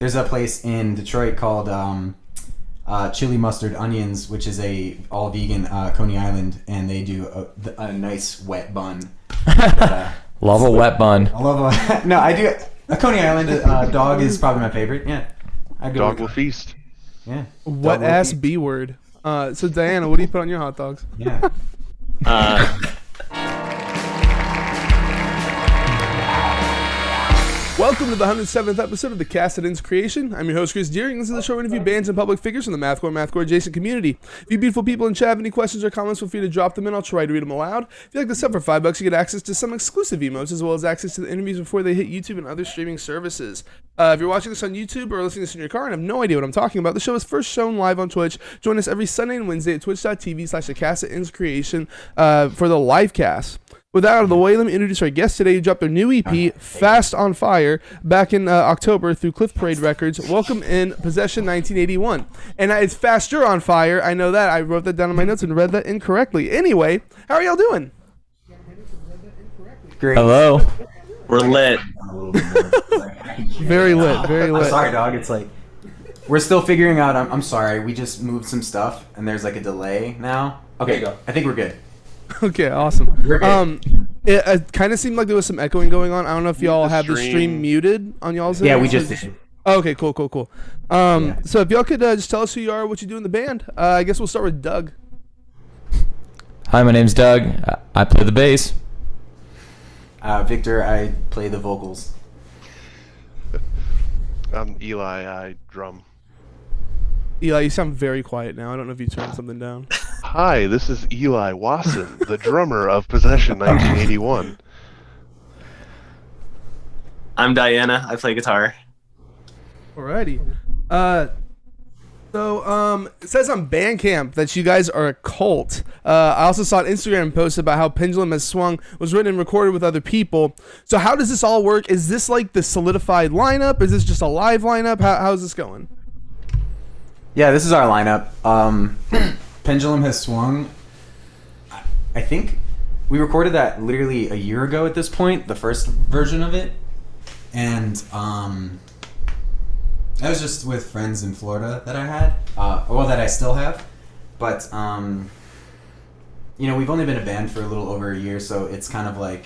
there's a place in Detroit called Chili Mustard Onions, which is a all vegan Coney Island, and they do a nice wet bun. Love a wet bun. I love a no. I do a Coney Island dog is probably my favorite. Yeah, Dog will feast. Yeah. Wet ass B word. So Diana, what do you put on your hot dogs? Yeah. Welcome to the 107th episode of the Cast That Ends Creation. I'm your host, Chris Deering. This is the show where we interview bands and public figures from the Mathcore adjacent community. If you beautiful people in chat have any questions or comments, feel free to drop them in. I'll try to read them aloud. If you like to sub for $5, you get access to some exclusive emotes, as well as access to the interviews before they hit YouTube and other streaming services. If you're watching this on YouTube or listening to this in your car and have no idea what I'm talking about, the show is first shown live on Twitch. Join us every Sunday and Wednesday at twitch.tv/the Cast That Ends Creation for the live cast. With that out of the way, let me introduce our guest today who dropped their new EP, Fast on Fire, back in October through Cliff Parade Records. Welcome in Possession 1981. And it's Faster on Fire. I know that. I wrote that down in my notes and read that incorrectly. Anyway, how are y'all doing? Great. Hello. We're lit. Very lit, very lit. I'm sorry, dog. It's like we're still figuring out. I'm sorry. We just moved some stuff, and there's like a delay now. Okay, go. I think we're good. Okay, awesome. We're good. It kind of seemed like there was some echoing going on. I don't know if y'all have the stream muted on y'all's end. Yeah, we just did. Okay, cool. So if y'all could just tell us who you are, what you do in the band. I guess we'll start with Doug. Hi, my name's Doug. I play the bass. Victor, I play the vocals. I'm Eli. I drum. Eli, you sound very quiet now. I don't know if you turned something down. Hi, this is Eli Watson, the drummer of Possession 1981. I'm Diana. I play guitar. Alrighty. So it says on Bandcamp that you guys are a cult. I also saw an Instagram post about how Pendulum Has Swung was written and recorded with other people. So how does this all work? Is this like the solidified lineup? Is this just a live lineup? How's this going? Yeah, this is our lineup. Pendulum Has Swung. I think we recorded that literally a year ago at this point, the first version of it. And I was just with friends in Florida that I had, that I still have. But, we've only been a band for a little over a year, so it's kind of like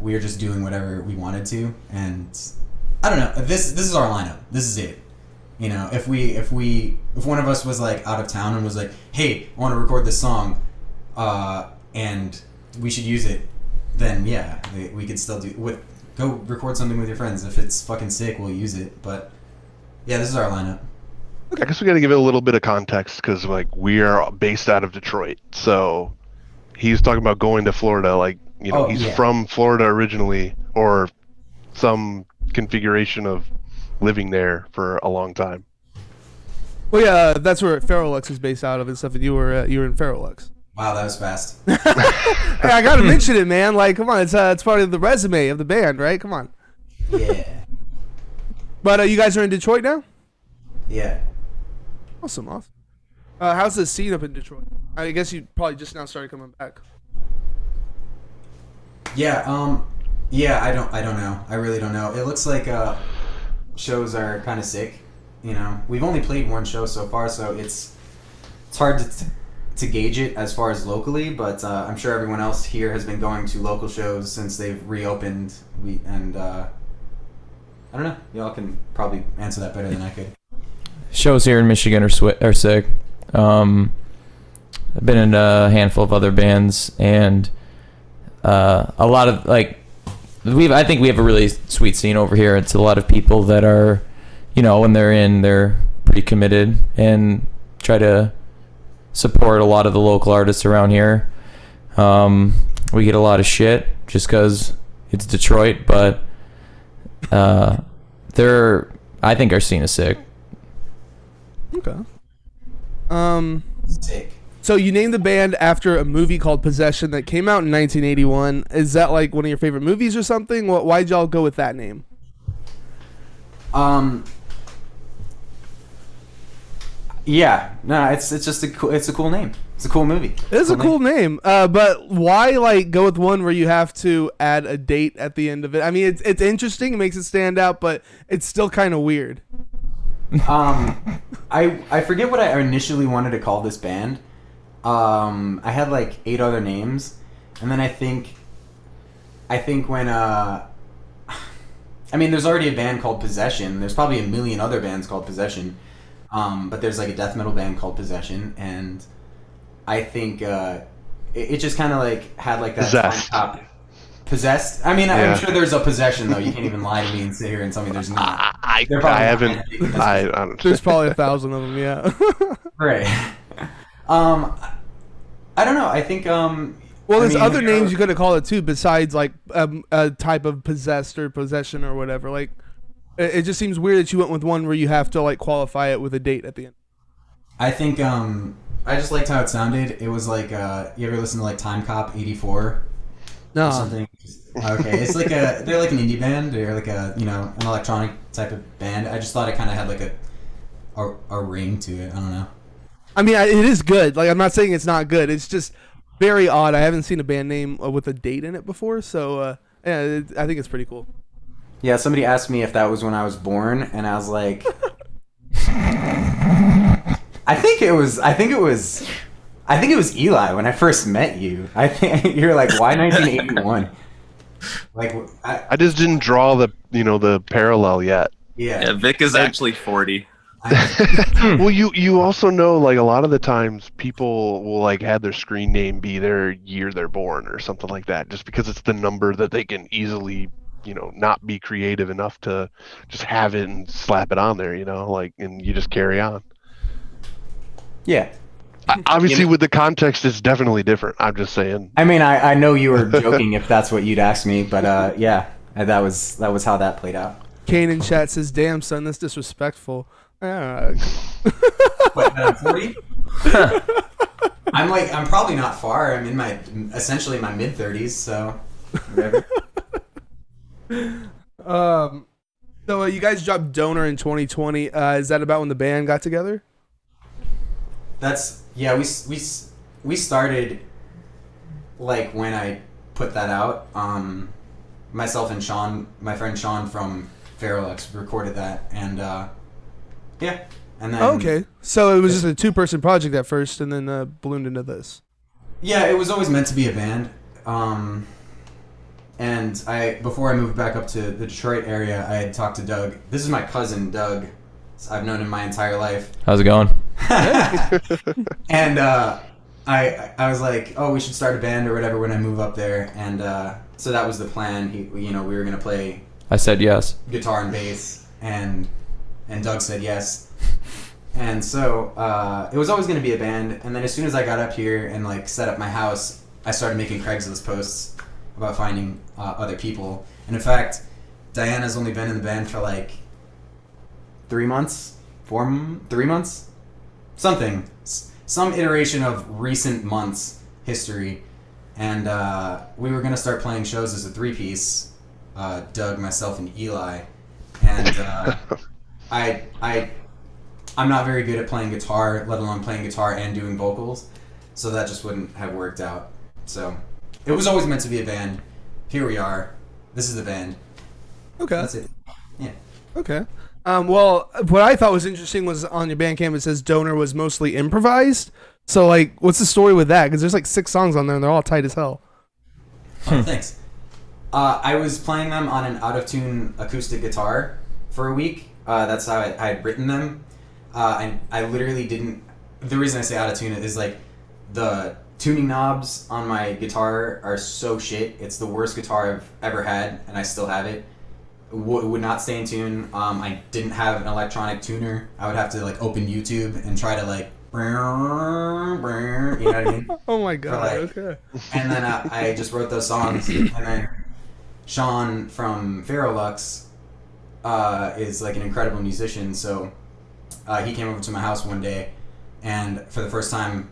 we were just doing whatever we wanted to. And I don't know, this is our lineup. This is it. You know, if one of us was like out of town and was like, hey, I want to record this song, and we should use it, then yeah, we could still go record something with your friends. If it's fucking sick, we'll use it. But yeah, this is our lineup. I guess we got to give it a little bit of context because we are based out of Detroit. So he's talking about going to Florida. He's from Florida originally, or some configuration of living there for a long time. Well, yeah, that's where Ferrolux is based out of and stuff. And you were in Ferrolux. Wow, that was fast. Hey, I gotta mention it, man. Like, come on, it's part of the resume of the band, right? Come on. Yeah. But you guys are in Detroit now? Yeah. Awesome. How's the scene up in Detroit? I guess you probably just now started coming back. Yeah. Yeah. I don't know. I really don't know. It looks like shows are kind of sick. You know, we've only played one show so far, so it's hard to gauge it as far as locally, but I'm sure everyone else here has been going to local shows since they've reopened. I don't know. Y'all can probably answer that better than I could. Shows here in Michigan are sick. I've been in a handful of other bands, and a lot of I think we have a really sweet scene over here. It's a lot of people that are, when they're pretty committed and try to support a lot of the local artists around here. We get a lot of shit just because it's Detroit, but I think our scene is sick. Okay. Sick. So you named the band after a movie called Possession that came out in 1981. Is that like one of your favorite movies or something? Why'd y'all go with that name? Yeah. No, it's just a cool name. It's a cool movie. It's a cool name. But why like go with one where you have to add a date at the end of it? I mean, it's interesting. It makes it stand out, but it's still kind of weird. I forget what I initially wanted to call this band. I had like 8 other names, and then I think when I mean, there's already a band called Possession. There's probably a million other bands called Possession, but there's like a death metal band called Possession, and I think it just kind of like had like that Possessed. time top. Possessed. I mean, I'm sure there's a possession though. You can't even lie to me and sit here and tell me there's not. I haven't. I don't. There's probably 1,000 of them. Yeah. Right. I don't know. I think. Well, there's other names you could have called it too, besides like a type of possessed or possession or whatever. Like, it just seems weird that you went with one where you have to like qualify it with a date at the end. I think I just liked how it sounded. It was like you ever listen to like Time Cop 84 No. or something? Okay, it's like they're like an indie band. They're like an electronic type of band. I just thought it kind of had like a ring to it. I don't know. I mean, it is good. Like, I'm not saying it's not good. It's just very odd. I haven't seen a band name with a date in it before, so yeah, I think it's pretty cool. Yeah, somebody asked me if that was when I was born, and I was like, I think it was Eli when I first met you. I think you're like, why 1981? Like, I just didn't draw the parallel yet. Yeah, Vic is actually 40. Well, you also know, like, a lot of the times people will like have their screen name be their year they're born or something like that, just because it's the number that they can easily, not be creative enough to just have it and slap it on there, like, and you just carry on. Yeah. Obviously, with the context, it's definitely different. I'm just saying. I mean, I know you were joking if that's what you'd ask me, but yeah, that was how that played out. Kane in chat says, "Damn son, that's disrespectful." What, 40? I'm probably not far. I'm in essentially my mid 30s, so whatever. So you guys dropped Donor in 2020. Is that about when the band got together? We started like when I put that out. Myself and Sean, my friend Sean from Feralux, recorded that, and yeah, and then okay. So it was just a 2-person project at first, and then ballooned into this. Yeah, it was always meant to be a band. And before I moved back up to the Detroit area, I had talked to Doug. This is my cousin, Doug. I've known him my entire life. How's it going? And I was like, oh, we should start a band or whatever when I move up there. And so that was the plan. We were gonna play. I said yes. Guitar and bass, and Doug said yes. And so it was always gonna be a band. And then as soon as I got up here and like set up my house, I started making Craigslist posts about finding other people. And in fact, Diana's only been in the band for like 3 months, 3 months, something, some iteration of recent months history. And we were gonna start playing shows as a 3-piece, Doug, myself, and Eli. And I'm not very good at playing guitar, let alone playing guitar and doing vocals, so that just wouldn't have worked out. So it was always meant to be a band. Here we are. This is the band. Okay. That's it. Yeah. Okay. Well, what I thought was interesting was on your Bandcamp it says Donor was mostly improvised. So, like, what's the story with that? Because there's like 6 songs on there and they're all tight as hell. Oh, thanks. I was playing them on an out-of-tune acoustic guitar for a week. That's how I had written them. And I literally didn't... The reason I say out-of-tune is, like, the tuning knobs on my guitar are so shit. It's the worst guitar I've ever had, and I still have it. Would not stay in tune. I didn't have an electronic tuner. I would have to like open YouTube and try to like, you know what I mean? Oh my god! Okay. And then I just wrote those songs, and then Sean from Feralux is like an incredible musician. So he came over to my house one day, and for the first time,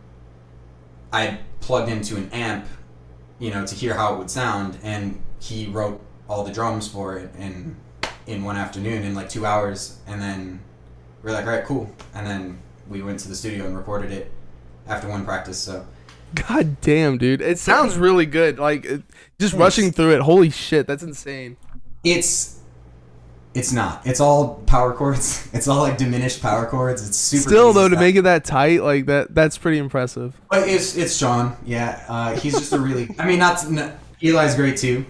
I plugged into an amp, to hear how it would sound, and he wrote all the drums for it in one afternoon in like 2 hours, and then we're like, all right, cool, and then we went to the studio and recorded it, after one practice. So. God damn, dude. It sounds really good. Like, just rushing through it. Holy shit, that's insane. It's not. It's all power chords. It's all like diminished power chords. It's super. Still easy though, stuff. to make it that tight, like that's pretty impressive. But it's Sean. Yeah, he's just a really. I mean, Eli's great too.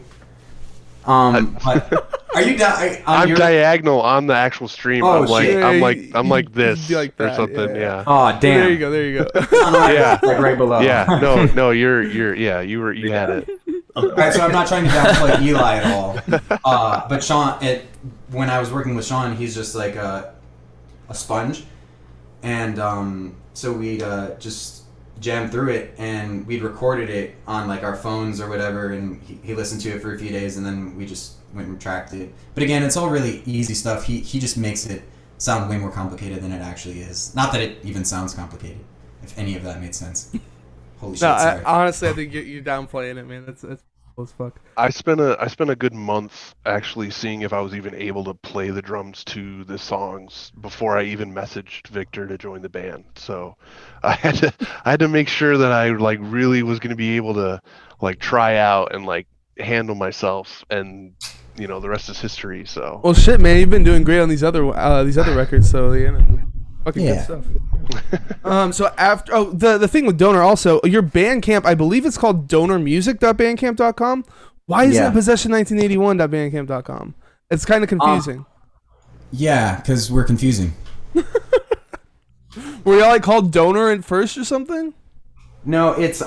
But are you down? I'm diagonal on the actual stream. Oh, I'm like this like or that, something. Yeah. Oh, damn. There you go. Yeah. Like right below. Yeah. No. You're. Yeah. You had it. All right, so I'm not trying to downplay Eli at all. But Sean, when I was working with Sean, he's just like a sponge, and so we'd just jam through it, and we'd recorded it on like our phones or whatever, and he listened to it for a few days, and then we just went and tracked it. But again, it's all really easy stuff. He just makes it sound way more complicated than it actually is. Not that it even sounds complicated, if any of that made sense. Holy shit! No, Sorry. honestly, I think you're downplaying it, man. That's cool as fuck. I spent a good month actually seeing if I was even able to play the drums to the songs before I even messaged Victor to join the band. So I had to make sure that I like really was going to be able to like try out and like handle myself, and you know the rest is history. So Well, shit, man, you've been doing great on these other records, so fucking good stuff. So after the thing with Donor also, your Bandcamp, I believe it's called donormusic.bandcamp.com. Why isn't it possession1981.bandcamp.com? It's kind of confusing. Yeah, because we're confusing. Were y'all like called Donor at first or something? No, it's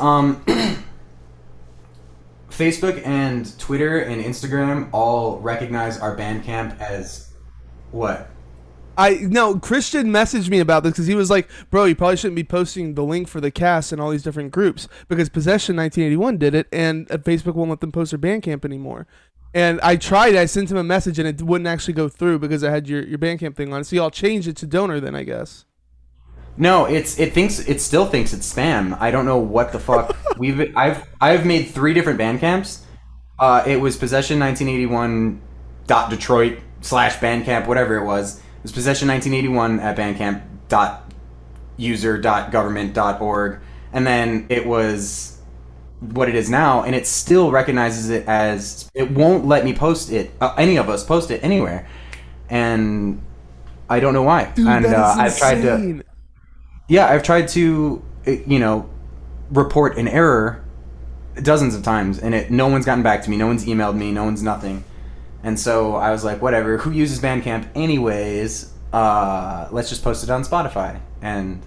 Facebook and Twitter and Instagram all recognize our Bandcamp as what? Christian messaged me about this because he was like, bro, you probably shouldn't be posting the link for the cast in all these different groups because Possession 1981 did it, and Facebook won't let them post their Bandcamp anymore. And I tried, I sent him a message, and it wouldn't actually go through because I had your Bandcamp thing on it. So y'all changed it to Donor then, I guess. No, it still thinks it's spam. I don't know what the fuck. I've made 3 different Bandcamps. It was possession1981.detroit/Bandcamp, whatever it was. It was possession1981 at bandcamp.user.government.org, and then it was what it is now, and it still recognizes it as, it won't let me post it, any of us post it anywhere, and I don't know why. Dude, and that is insane. I've tried to report an error dozens of times, and no one's gotten back to me, no one's emailed me, no one's nothing. And so I was like, whatever, who uses Bandcamp anyways? Let's just post it on Spotify. And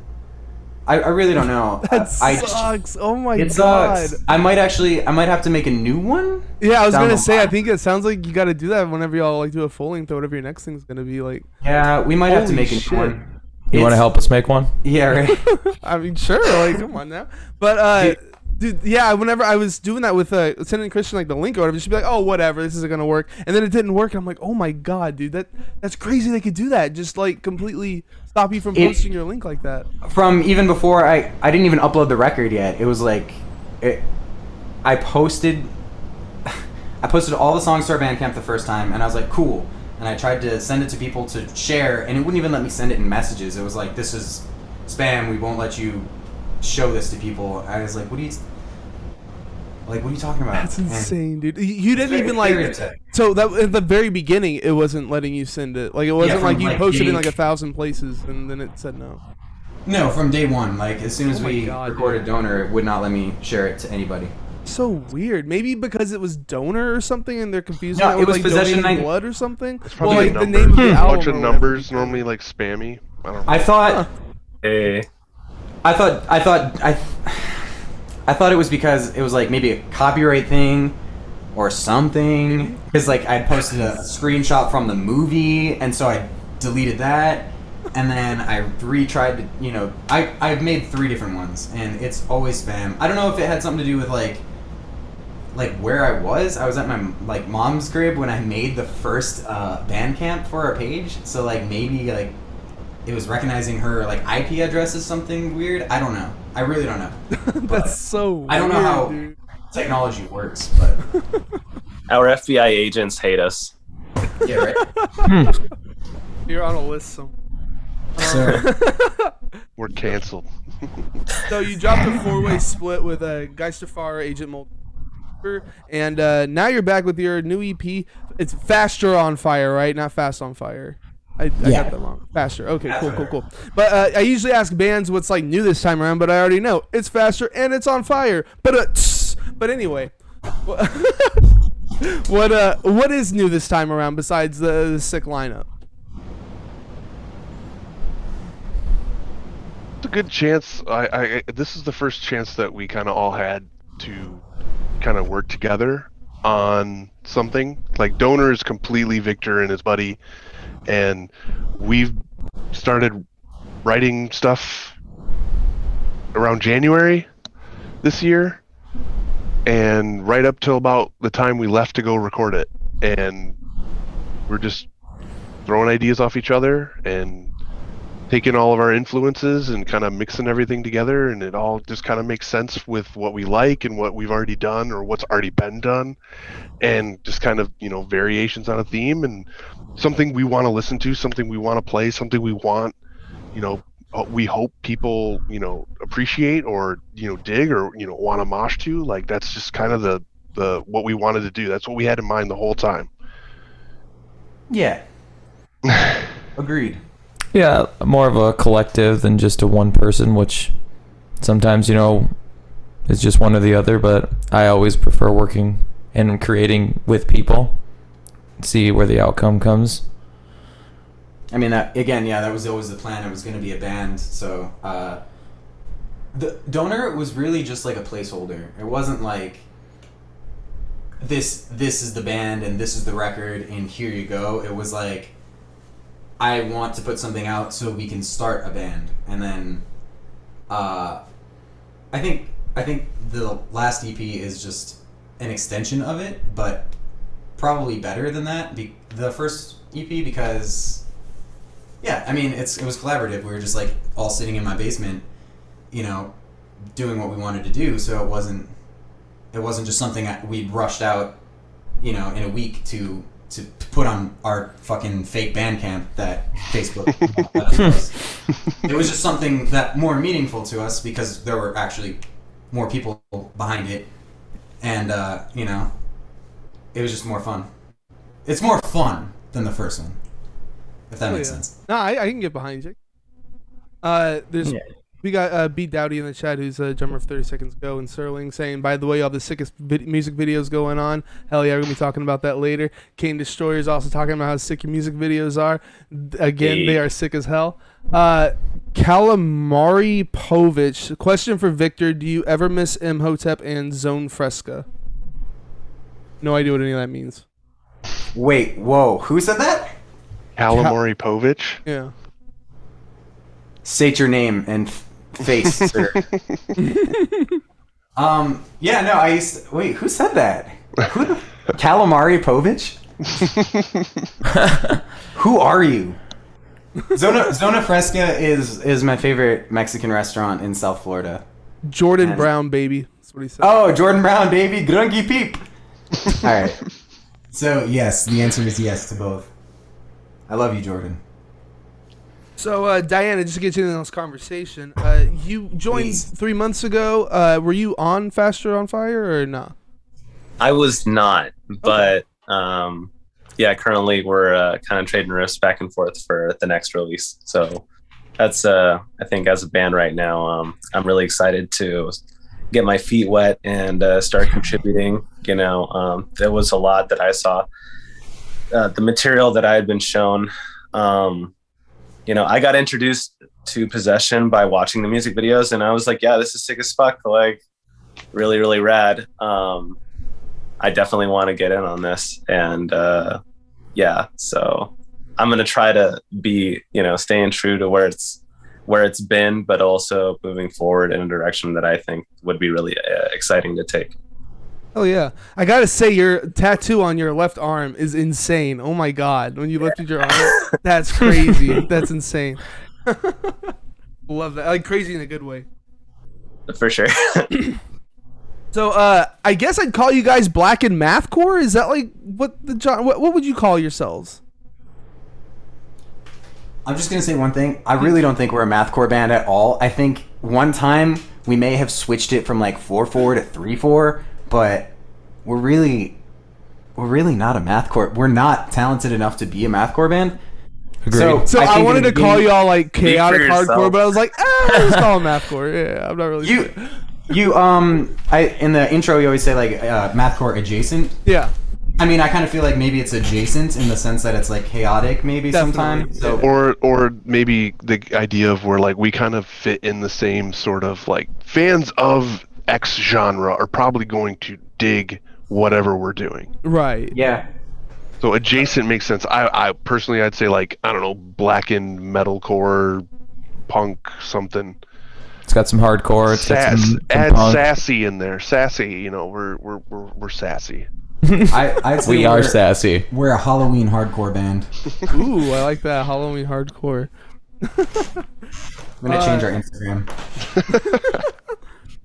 I really don't know. That sucks. Oh my god. It sucks. I might have to make a new one. Yeah, I was gonna say, I think it sounds like you got to do that whenever y'all like do a full length or whatever your next thing's gonna be like. Yeah, we might have to make a new one. You want to help us make one? Yeah, right. I mean, sure. Like, come on now. But dude, yeah. Whenever I was doing that with sending Christian like the link or whatever, she'd be like, "Oh, whatever, this isn't gonna work," and then it didn't work. And I'm like, "Oh my god, dude, that's crazy. They could do that. Just like completely stop you from posting your link like that." From even before I didn't even upload the record yet. It was like, I posted all the songs to our Bandcamp the first time, and I was like, cool. And I tried to send it to people to share, and it wouldn't even let me send it in messages. It was like, this is spam. We won't let you show this to people. I was like, what are you talking about? That's insane, dude. You didn't even like. So that at the very beginning, it wasn't letting you send it. Like it wasn't like you posted in like 1,000 places, and then it said no. No, from day one. Like as soon as we recorded Donor, it would not let me share it to anybody. So weird. Maybe because it was Donor or something, and they're confusing No, it with was like Possession donating 9 blood or something. it's probably like numbers. the name of the A album. bunch of numbers, normally like spammy. I don't know. I thought. Hey. I thought it was because it was like maybe a copyright thing or something. Because like I posted a screenshot from the movie, and so I deleted that, and then I retried to, I've made 3 different ones, and it's always spam. I don't know if it had something to do with like where I was. I was at my like mom's crib when I made the first Bandcamp for our page. So like maybe like it was recognizing her like IP address as something weird. I don't know. I really don't know. That's so weird, I don't know how dude. technology works, but Our FBI agents hate us. yeah, right. You're on a list somewhere. So We're canceled. So you dropped a 4-way split with Geisterfire, Agent Mulder, and now you're back with your new EP. It's Faster on Fire, right? Not Fast on Fire. I got that wrong. Faster. Okay, cool. But I usually ask bands what's like new this time around, but I already know it's Faster and it's on fire. But anyway, what is new this time around besides the sick lineup? It's a good chance. This is the first chance that we kind of all had to kind of work together on something. Like Donor is completely Victor and his buddy, and we've started writing stuff around January this year, and right up till about the time we left to go record it, and we're just throwing ideas off each other and taking all of our influences and kind of mixing everything together, and it all just kind of makes sense with what we like and what we've already done or what's already been done, and just kind of, you know, variations on a theme and something we want to listen to, something we want to play, something we want, you know, we hope people, you know, appreciate or, you know, dig or, you know, want to mosh to. Like, that's just kind of the what we wanted to do. That's what we had in mind the whole time. Yeah. Agreed. Yeah, more of a collective than just a one person, which sometimes, you know, is just one or the other, but I always prefer working and creating with people, see where the outcome comes. I mean, that was always the plan. It was going to be a band. So the Donor was really just like a placeholder. It wasn't like this is the band and this is the record and here you go. It was like, I want to put something out so we can start a band. And then I think the last EP is just an extension of it, but probably better than that. The first EP, because yeah, I mean, it was collaborative. We were just like all sitting in my basement, you know, doing what we wanted to do. So it wasn't just something that we rushed out, you know, in a week to put on our fucking fake Bandcamp that Facebook. It was just something that more meaningful to us because there were actually more people behind it, and you know, it was just more fun. It's more fun than the first one, if that makes sense. No, I can get behind you. We got B Dowdy in the chat, who's a drummer of 30 Seconds Go, and Serling saying, by the way, you have the sickest music videos going on. Hell yeah, we're going to be talking about that later. Kane Destroyer is also talking about how sick your music videos are. Again, they are sick as hell. Calamari Povich, question for Victor, do you ever miss Imhotep and Zone Fresca? No idea what any of that means. Wait, whoa, who said that? Calamari Povich? Yeah. State your name and face, sir. Yeah, no, I used to, wait, who said that? Who the Calamari Povich? Who are you? Zona Fresca is my favorite Mexican restaurant in South Florida. Jordan Brown, baby. That's what he said. Oh, Jordan Brown, baby. Grungy peep. All right. So, yes, the answer is yes to both. I love you, Jordan. So, Diana, just to get you in this conversation, you joined 3 months ago. Were you on Faster on Fire or not? I was not, but yeah, currently we're kind of trading riffs back and forth for the next release. So that's, I think as a band right now, I'm really excited to get my feet wet and start contributing. You know, there was a lot that I saw. The material that I had been shown, you know, I got introduced to Possession by watching the music videos, and I was like, yeah, this is sick as fuck. Like, really, really rad. I definitely want to get in on this. And yeah, so I'm going to try to be, you know, staying true to where it's been, but also moving forward in a direction that I think would be really exciting to take. Oh yeah, I gotta say your tattoo on your left arm is insane. Oh my god, when you lifted your arm, that's crazy. That's insane. Love that. Like crazy in a good way. For sure. So I guess I'd call you guys Black and Mathcore. Is that like what would you call yourselves? I'm just gonna say one thing. I really don't think we're a mathcore band at all. I think one time we may have switched it from like 4/4 to 3/4, but we're really not a mathcore. We're not talented enough to be a mathcore band. Agreed. So I think wanted to call y'all like chaotic yourself. hardcore, but I was like, let's call them mathcore. Yeah, I'm not really sure. In the intro you always say like mathcore adjacent. Yeah. I mean, I kind of feel like maybe it's adjacent in the sense that it's like chaotic maybe Definitely. sometimes. So Or maybe the idea of where like we kind of fit in the same sort of like fans of X genre are probably going to dig whatever we're doing. Right. yeah. So adjacent makes sense. I personally I'd say like I don't know, blackened metalcore, punk something. It's got some hardcore. It's got some Add punk. sassy in there. Sassy, you know, we're sassy. I'd say We are sassy. We're a Halloween hardcore band. Ooh, I like that Halloween hardcore. I'm gonna change our Instagram.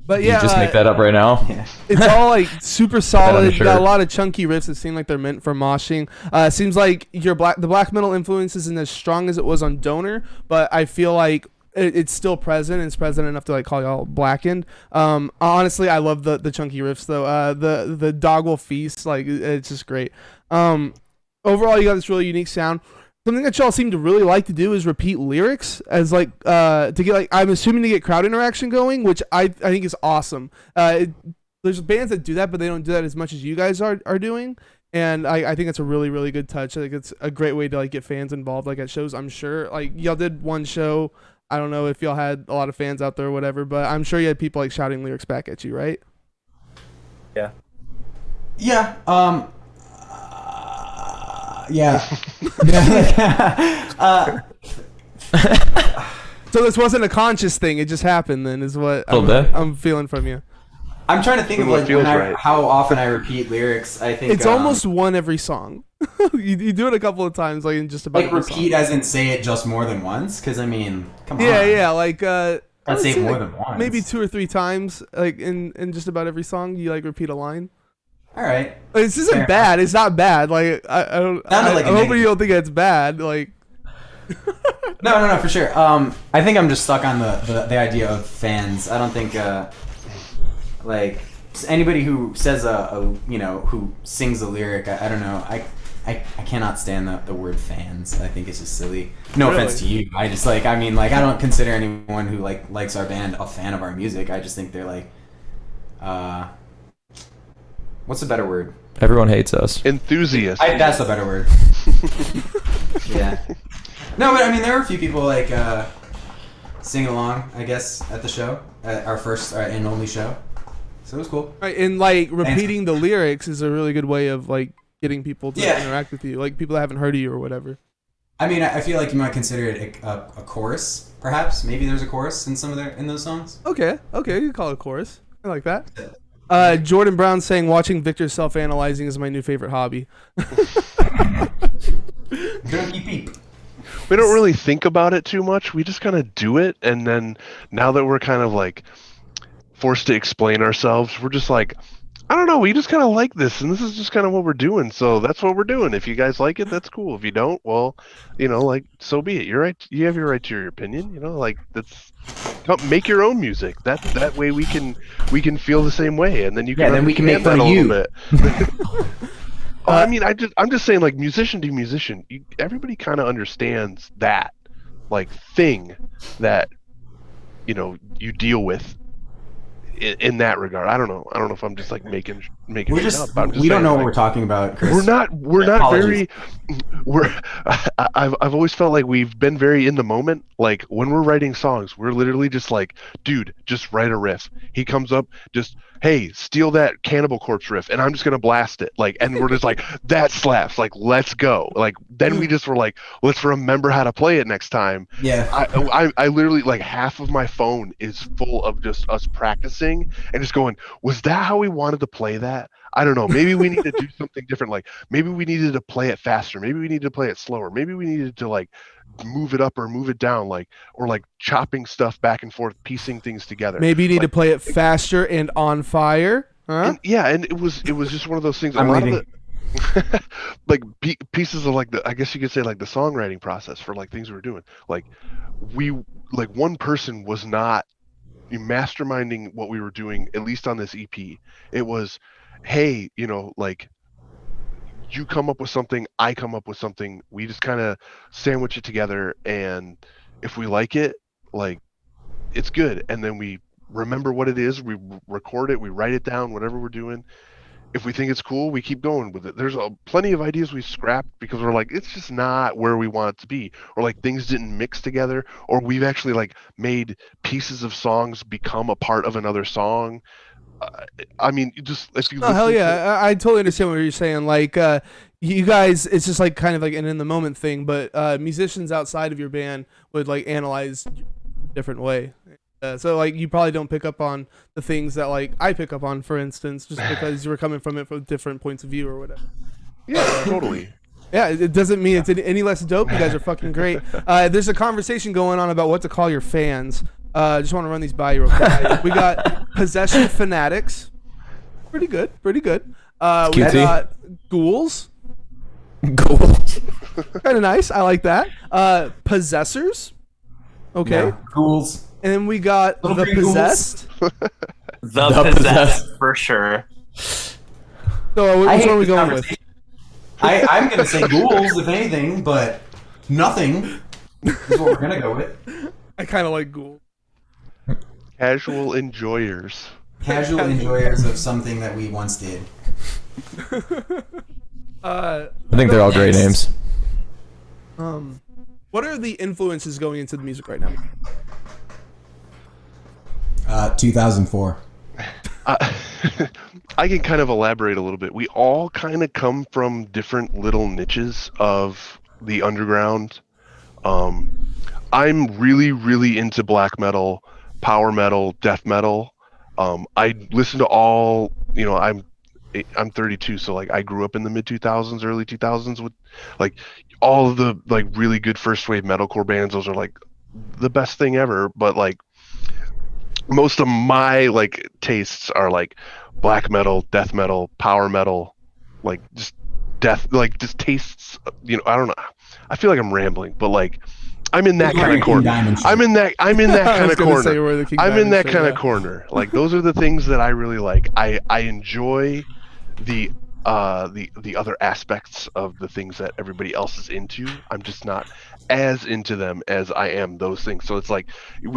But You yeah, just make that up right now. Yeah. it's all like super solid. shirt. Got a lot of chunky riffs that seem like they're meant for moshing. Seems like the black metal influence isn't as strong as it was on Donor, but I feel like it's still present. And it's present enough to like call y'all blackened. Honestly, I love the chunky riffs though. The Dogwell Feast, like it's just great. Overall, you got this really unique sound. Something that y'all seem to really like to do is repeat lyrics as like to get like I'm assuming to get crowd interaction going, which I think is awesome. There's bands that do that, but they don't do that as much as you guys are doing, and I think it's a really really good touch. I think it's a great way to like get fans involved, like at shows. I'm sure like y'all did one show. I don't know if y'all had a lot of fans out there or whatever, but I'm sure you had people like shouting lyrics back at you, right? Yeah. Yeah. Yeah. So this wasn't a conscious thing; it just happened. Then is what A little bit. I'm feeling from you. I'm trying to think of What like feels right. how often I repeat lyrics. I think It's almost one every song. you do it a couple of times, like in just about like every repeat song. as in say it just more than once. Because I mean, come on. Yeah, like I'd say say, more like, than once. maybe 2 or 3 times, like in just about every song, you like repeat a line. All right. Like, this isn't Fair bad. It's not bad. Like I don't. Sounded like a I'm hoping negative. you don't think it's bad. Like No, for sure. I think I'm just stuck on the idea of fans. I don't think like anybody who says who sings a lyric. I don't know. I cannot stand the word fans. I think it's just silly. No Really? offense to you. I just I don't consider anyone who likes our band a fan of our music. I just think they're like what's a better word? Everyone hates us. Enthusiast. That's a better word. Yeah. No, but I mean, there were a few people like singing along, I guess, at the show, at our first and only show. So it was cool. right, and like repeating the lyrics is a really good way of like getting people to interact with you, like people that haven't heard of you or whatever. I mean, I feel like you might consider it a chorus, perhaps. Maybe there's a chorus in in those songs. Okay, you can call it a chorus. I like that. Jordan Brown saying watching Victor self-analyzing is my new favorite hobby. Drinky peep. We don't really think about it too much. We just kind of do it, and then now that we're kind of like forced to explain ourselves, we're just like, I don't know, we just kind of like this, and this is just kind of what we're doing, so that's what we're doing. If you guys like it, that's cool. If you don't, well, like, so be it. You're right. You have your right to your opinion. Like make your own music. That way we can feel the same way, and then you can then we can make fun understand of that a little bit. I mean, I'm just saying, like, musician to musician, everybody kind of understands that, like, thing that, you deal with in that regard. I don't know if I'm just like making shit up. I'm just we don't saying, know like, what we're talking about, Chris. we're not Apologies. I've always felt like we've been very in the moment. Like when we're writing songs, we're literally just like, dude, just write a riff. He comes up, just, hey, steal that Cannibal Corpse riff, and I'm just gonna blast it. Like, and we're just like, that slaps. Like, let's go. Like, then we just were like, let's remember how to play it next time. Yeah. I literally, like, half of my phone is full of just us practicing and just going, was that how we wanted to play that? I don't know. Maybe we need to do something different. Like, maybe we needed to play it faster. Maybe we needed to play it slower. Maybe we needed to, like, move it up or move it down, like, or like chopping stuff back and forth, piecing things together. Maybe you need to play it faster and on fire. Huh? And it was just one of those things. I'm leaving. like pieces of like I guess you could say like the songwriting process for like things we were doing. Like we like one person was not masterminding what we were doing, at least on this EP. It was, hey, like you come up with something, I come up with something, we just kind of sandwich it together, and if we like it, like it's good, and then we remember what it is, we record it, we write it down, whatever we're doing. If we think it's cool, we keep going with it. There's plenty of ideas we scrapped because we're like, it's just not where we want it to be, or like things didn't mix together, or we've actually like made pieces of songs become a part of another song. I mean, just if you Oh hell yeah, I totally understand what you're saying. Like, you guys, it's just like kind of like an in the moment thing. But musicians outside of your band would like analyze a different way. So like you probably don't pick up on the things that like I pick up on, for instance, just because you were coming from it from different points of view or whatever. Yeah, totally. Yeah, it doesn't mean it's any less dope. You guys are fucking great. There's a conversation going on about what to call your fans. Just want to run these by you real quick. We got Possession Fanatics. Pretty good. We got Ghouls. Ghouls. Kind of nice. I like that. Possessors. Okay. Yeah. Ghouls. And then we got Little The green ghouls. Possessed. The Possessed, for sure. So which hate one are we this going with? conversation. I'm gonna say ghouls if anything, but nothing is what we're gonna go with. I kind of like Ghoul. Casual enjoyers. Casual enjoyers of something that we once did. I think they're all great names. What are the influences going into the music right now? 2004. I can kind of elaborate a little bit. We all kind of come from different little niches of the underground. I'm really, really into black metal, power metal, death metal. I listen to all, I'm 32, so like I grew up in the mid 2000s, early 2000s with like all of the like really good first wave metalcore bands. Those are like the best thing ever. But like most of my like tastes are like black metal, death metal, power metal, like just just tastes. I don't know. I feel like I'm rambling, but like I'm in that kind of corner. I'm in that kind of corner. I'm in that kind of corner. Like those are the things that I really like. I enjoy the other aspects of the things that everybody else is into. I'm just not as into them as I am those things. So it's like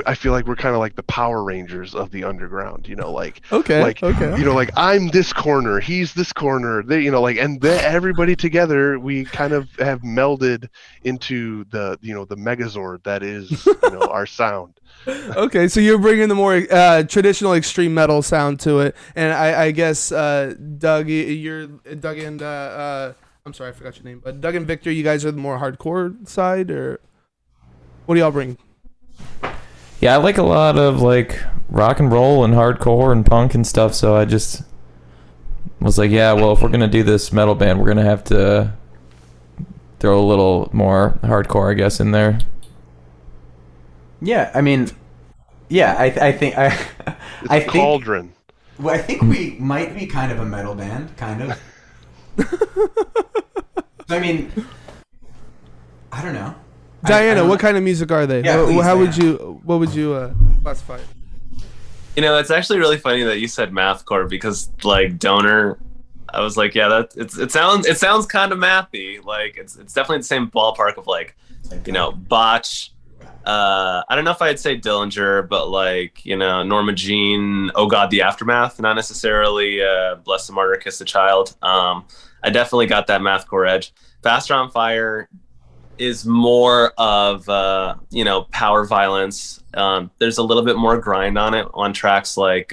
I feel like we're kind of like the Power Rangers of the underground. Like I'm this corner, he's this corner. They, everybody together, we kind of have melded into the the Megazord that is our sound. Okay, so you're bringing the more traditional extreme metal sound to it, and I guess Doug, you're Doug and I'm sorry, I forgot your name, but Doug and Victor, you guys are the more hardcore side, or what do y'all bring? Yeah, I like a lot of like rock and roll and hardcore and punk and stuff. So I just was like, yeah, well, if we're gonna do this metal band, we're gonna have to throw a little more hardcore, I guess, in there. Yeah, I mean, yeah, I think It's a cauldron. Well, I think we might be kind of a metal band, kind of. I mean, I don't know. Diana, what kind of music are they? Yeah, please, what would you classify it? It's actually really funny that you said mathcore because like Donor, I was like, yeah, it sounds kind of mathy. Like it's definitely the same ballpark of like, Botch. I don't know if I'd say Dillinger, but like, Norma Jean, Oh God, the Aftermath, not necessarily Bless the Martyr, Kiss the Child. I definitely got that mathcore edge. Faster on Fire is more of, power violence. There's a little bit more grind on it on tracks like,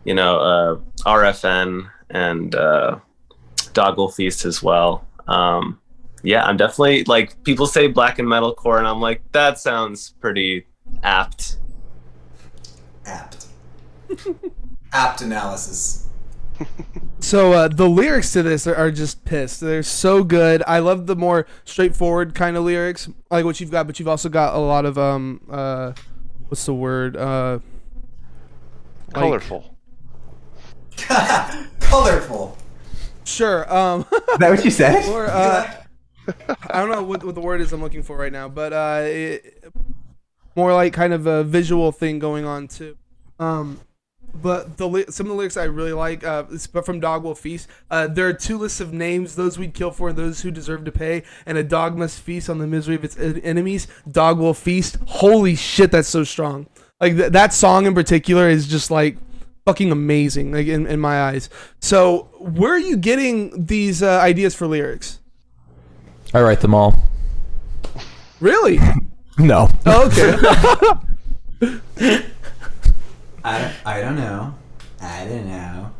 RFN and Doggle Feast as well. Yeah, I'm definitely like people say black and metalcore, and I'm like that sounds pretty apt. Apt analysis. So the lyrics to this are just pissed. They're so good. I love the more straightforward kind of lyrics, like what you've got, but you've also got a lot of what's the word? Colorful. Colorful. Sure. Is that what you said? Or I don't know what the word is I'm looking for right now, but more like kind of a visual thing going on too. But some of the lyrics I really like, but from Dog Will Feast, there are 2 lists of names, those we'd kill for and those who deserve to pay, and a dog must feast on the misery of its enemies. Dog will feast. Holy shit, that's so strong. Like that song in particular is just like fucking amazing, like in my eyes. So where are you getting these ideas for lyrics? I write them all. Really? No. Oh, okay. I don't know. I don't know.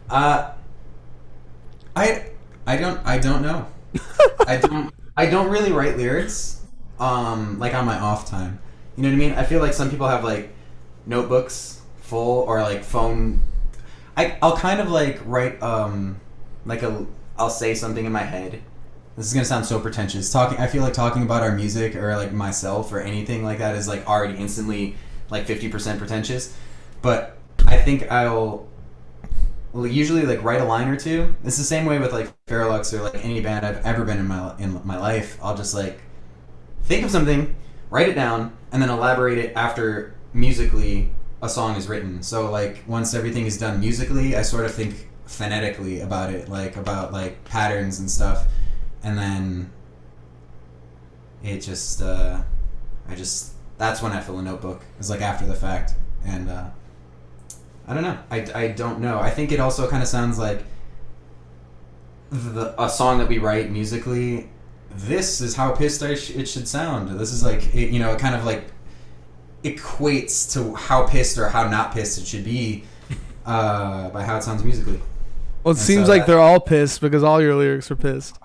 I don't know. I don't really write lyrics like on my off time. You know what I mean? I feel like some people have like notebooks full or like phone. I'll kind of like write I'll say something in my head. This is gonna sound so pretentious. I feel like talking about our music or like myself or anything like that is like already instantly like 50% pretentious. But I think I'll usually like write a line or two. It's the same way with like Farrellux or like any band I've ever been in my life. I'll just like think of something, write it down, and then elaborate it after musically a song is written. So like once everything is done musically, I sort of think phonetically about it, like about like patterns and stuff, and then it just that's when I fill a notebook. It's like after the fact, and I don't know. I don't know. I think it also kind of sounds like a song that we write musically. This is how pissed it should sound. This is like it kind of like equates to how pissed or how not pissed it should be by how it sounds musically. Well, it seems like they're all pissed because all your lyrics are pissed.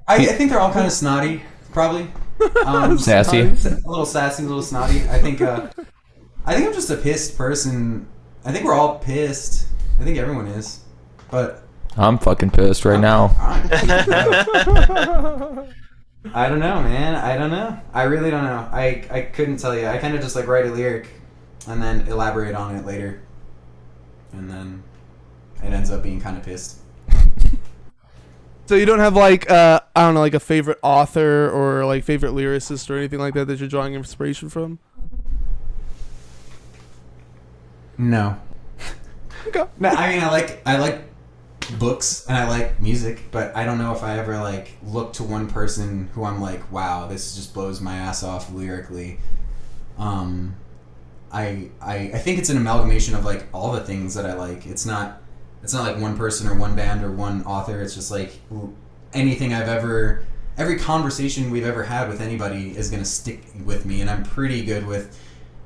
I think they're all kind of snotty, probably. Sassy. A little sassy, a little snotty. I think I'm just a pissed person. I think we're all pissed. I think everyone is. But I'm fucking pissed right now. I don't know, man. I don't know. I really don't know. I couldn't tell you. I kind of just like write a lyric and then elaborate on it later. And then it ends up being kind of pissed. So you don't have like I don't know, like a favorite author or like favorite lyricist or anything like that you're drawing inspiration from? No. Okay. No, I mean I like books and I like music, but I don't know if I ever like look to one person who I'm like, wow, this just blows my ass off lyrically. I think it's an amalgamation of like all the things that I like. It's not like one person or one band or one author. It's just like anything every conversation we've ever had with anybody is gonna stick with me, and I'm pretty good with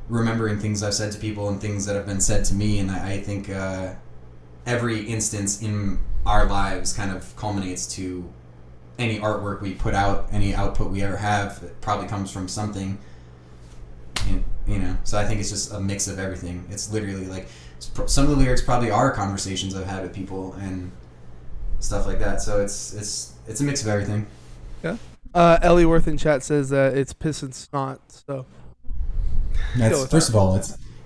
remembering things I've said to people and things that have been said to me, and I think every instance in our lives kind of culminates to any artwork we put out, any output we ever have. It probably comes from something, so I think it's just a mix of everything. It's literally like some of the lyrics probably are conversations I've had with people and stuff like that, so it's a mix of everything. Yeah. Ellie Worth in chat says that it's piss and snot, so First of all,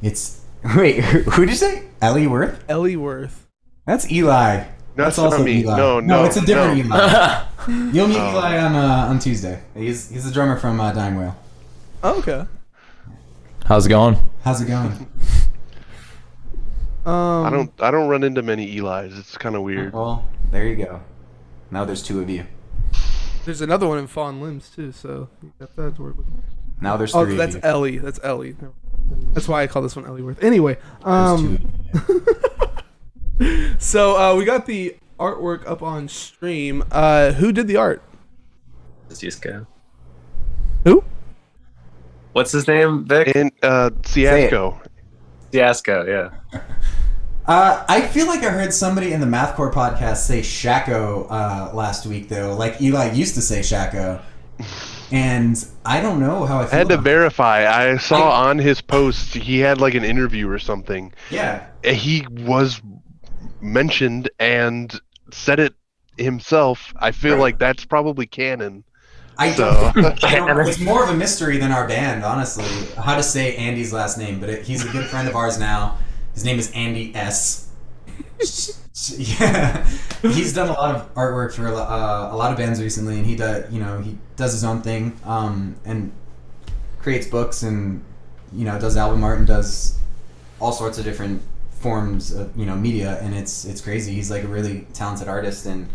it's wait, who did you say? Ellie Worth? Ellie Worth. That's Eli. That's also me. Eli. No, it's a different Eli. You'll meet Eli on Tuesday. He's the drummer from Dying Whale. Oh, okay. How's it going? How's it going? I don't run into many Elis. It's kind of weird. Well, there you go. Now there's two of you. There's another one in Fawn Limbs too, so you got that to work with. Now there's three. Oh, that's of you. Ellie. That's Ellie. That's why I call this one Ellie Worth. Anyway, so we got the artwork up on stream. Who did the art? Cisco. Who? What's his name, Vic? And Ciasco. Fiasco, yeah. I feel like I heard somebody in the Mathcore podcast say Shaco last week, though. Like Eli used to say Shaco. And I don't know how I feel. I had to about verify. I saw on his post he had like an interview or something. Yeah. He was mentioned and said it himself. I feel like that's probably canon. I don't. It's more of a mystery than our band, honestly. How to say Andy's last name, but he's a good friend of ours now. His name is Andy S. Yeah. He's done a lot of artwork for a lot of bands recently, and he does his own thing, and creates books, and does album art and does all sorts of different forms of media, and it's crazy. He's like a really talented artist, and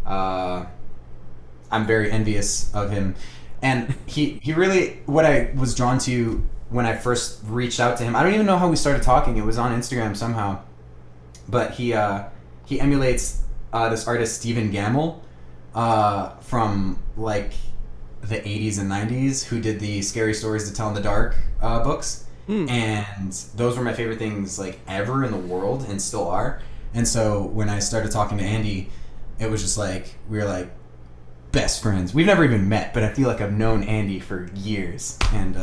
I'm very envious of him. And he really, what I was drawn to when I first reached out to him, I don't even know how we started talking. It was on Instagram somehow, but he emulates this artist Stephen Gamble from like the 80s and 90s, who did the Scary Stories to Tell in the Dark books. And those were my favorite things like ever in the world, and still are. And so when I started talking to Andy, it was just like we were like best friends. We've never even met, but I feel like I've known Andy for years, and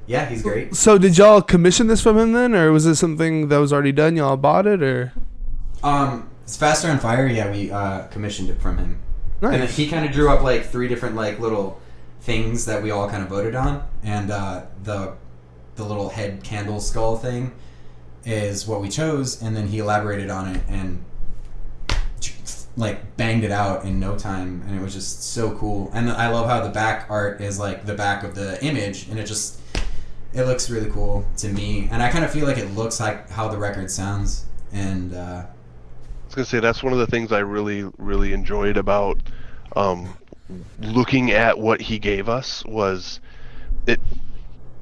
yeah, he's great. So did y'all commission this from him then, or was it something that was already done? Y'all bought it, or? It's Faster on Fire. Yeah, we commissioned it from him. Nice. And he kind of drew up like 3 different like little things that we all kind of voted on, and the little head candle skull thing is what we chose, and then he elaborated on it and like banged it out in no time, and it was just so cool. And I love how the back art is like the back of the image, and it looks really cool to me, and I kind of feel like it looks like how the record sounds. And I was gonna say that's one of the things I really, really enjoyed about looking at what he gave us was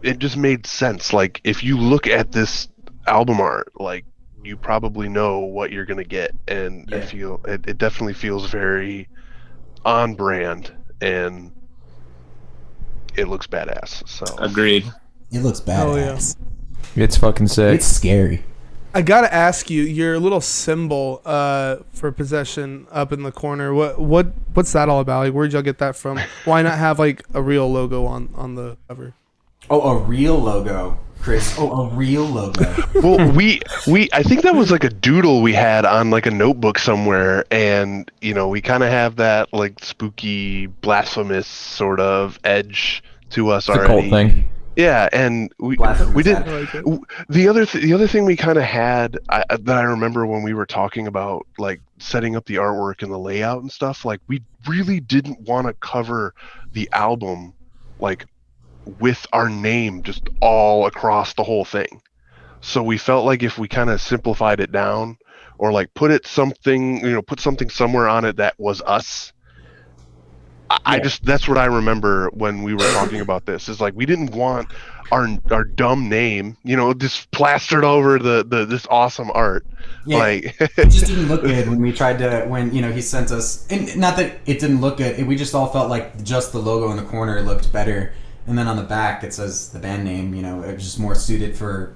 it just made sense. Like if you look at this album art, like you probably know what you're gonna get, and Yeah. it definitely feels very on brand, and it looks badass. So Agreed. it looks badass. Oh, yeah. It's fucking sick. It's scary. I gotta ask you, your little symbol for possession up in the corner. What's that all about? Like, where'd y'all get that from? Why not have like a real logo on the cover? Oh, a real logo, Chris. Oh, a real logo. well, I think that was like a doodle we had on like a notebook somewhere, and we kind of have that like spooky, blasphemous sort of edge to us It's a already. cult thing. Yeah, and we Blasphemous did. act. I like it. The other thing we kind of had that I remember when we were talking about like setting up the artwork and the layout and stuff, like we really didn't want to cover the album like with our name just all across the whole thing. So we felt like if we kind of simplified it down, or like put something somewhere on it that was us. That's what I remember when we were talking about this, is like we didn't want our dumb name, just plastered over this awesome art. Yeah, Like it just didn't look good when we tried to, when he sent us, and not that it didn't look good, we just all felt like just the logo in the corner looked better, and then on the back it says the band name. It was just more suited for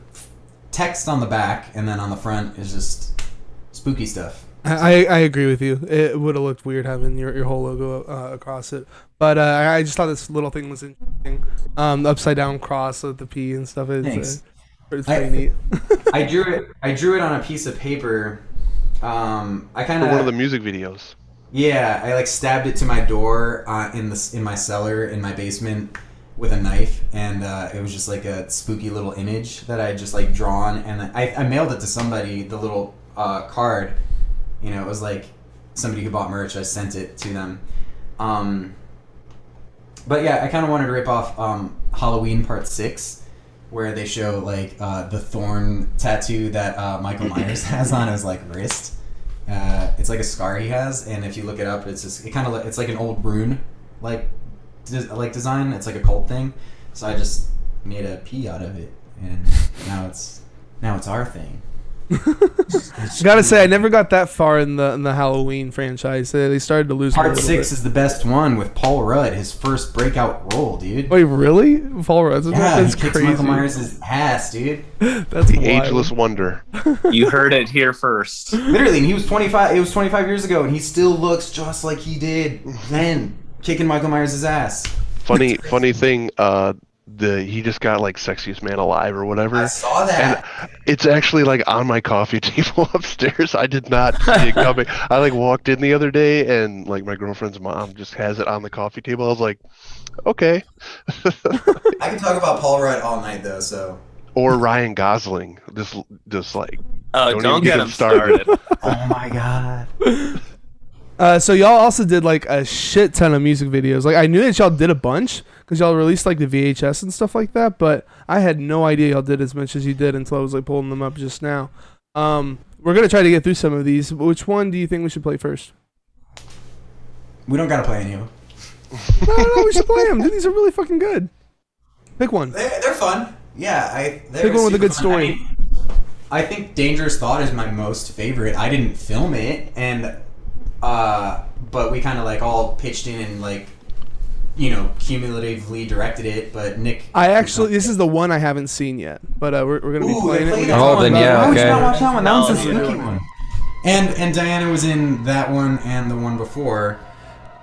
text on the back, and then on the front is just spooky stuff. I agree with you. It would have looked weird having your whole logo across it. But I just thought this little thing was interesting. Upside down cross with the P and stuff. Thanks. It's pretty neat. I drew it on a piece of paper. I kind for one of of the music videos. Yeah, I like stabbed it to my door in my cellar in my basement with a knife, and it was just like a spooky little image that I just like drawn, and I mailed it to somebody, the little card. It was like somebody who bought merch. I sent it to them. But yeah, I kind of wanted to rip off Halloween Part 6, where they show like the thorn tattoo that Michael Myers has on his like wrist. It's like a scar he has, and if you look it up, it's like an old rune like design. It's like a cult thing. So I just made a P out of it, and now it's our thing. Gotta say, I never got that far in the Halloween franchise. They started to lose. Part 6 is the best one with Paul Rudd, his first breakout role, dude. Wait, really? Paul Rudd? Yeah, That's he kicks crazy. Michael Myers' ass, dude. That's The wild. ageless wonder. You heard it here first. Literally, and he was 25. It was 25 years ago, and he still looks just like he did then, kicking Michael Myers' ass. Funny thing. He just got like Sexiest Man Alive or whatever. I saw that. And it's actually like on my coffee table upstairs. I did not see it coming. I like walked in the other day, and like my girlfriend's mom just has it on the coffee table. I was like, okay. I can talk about Paul Rudd all night, though. So Or Ryan Gosling. Just like. Oh, don't get him him started. Oh my god. So y'all also did like a shit ton of music videos. Like I knew that y'all did a bunch because y'all released like the VHS and stuff like that, but I had no idea y'all did as much as you did until I was like pulling them up just now. We're gonna try to get through some of these. But which one do you think we should play first? We don't gotta play any of them. No, we should play them. Dude, these are really fucking good. Pick one. They're fun. Yeah, Pick one with a good story. I think Dangerous Thought is my most favorite. I didn't film it, and but we kind of like all pitched in and like, you know, cumulatively directed it. But Nick, this is the one I haven't seen yet, but we're gonna be playing it. Oh, then yeah, Why would you okay. not watch that one? That was the No, spooky one. And Diana was in that one and the one before.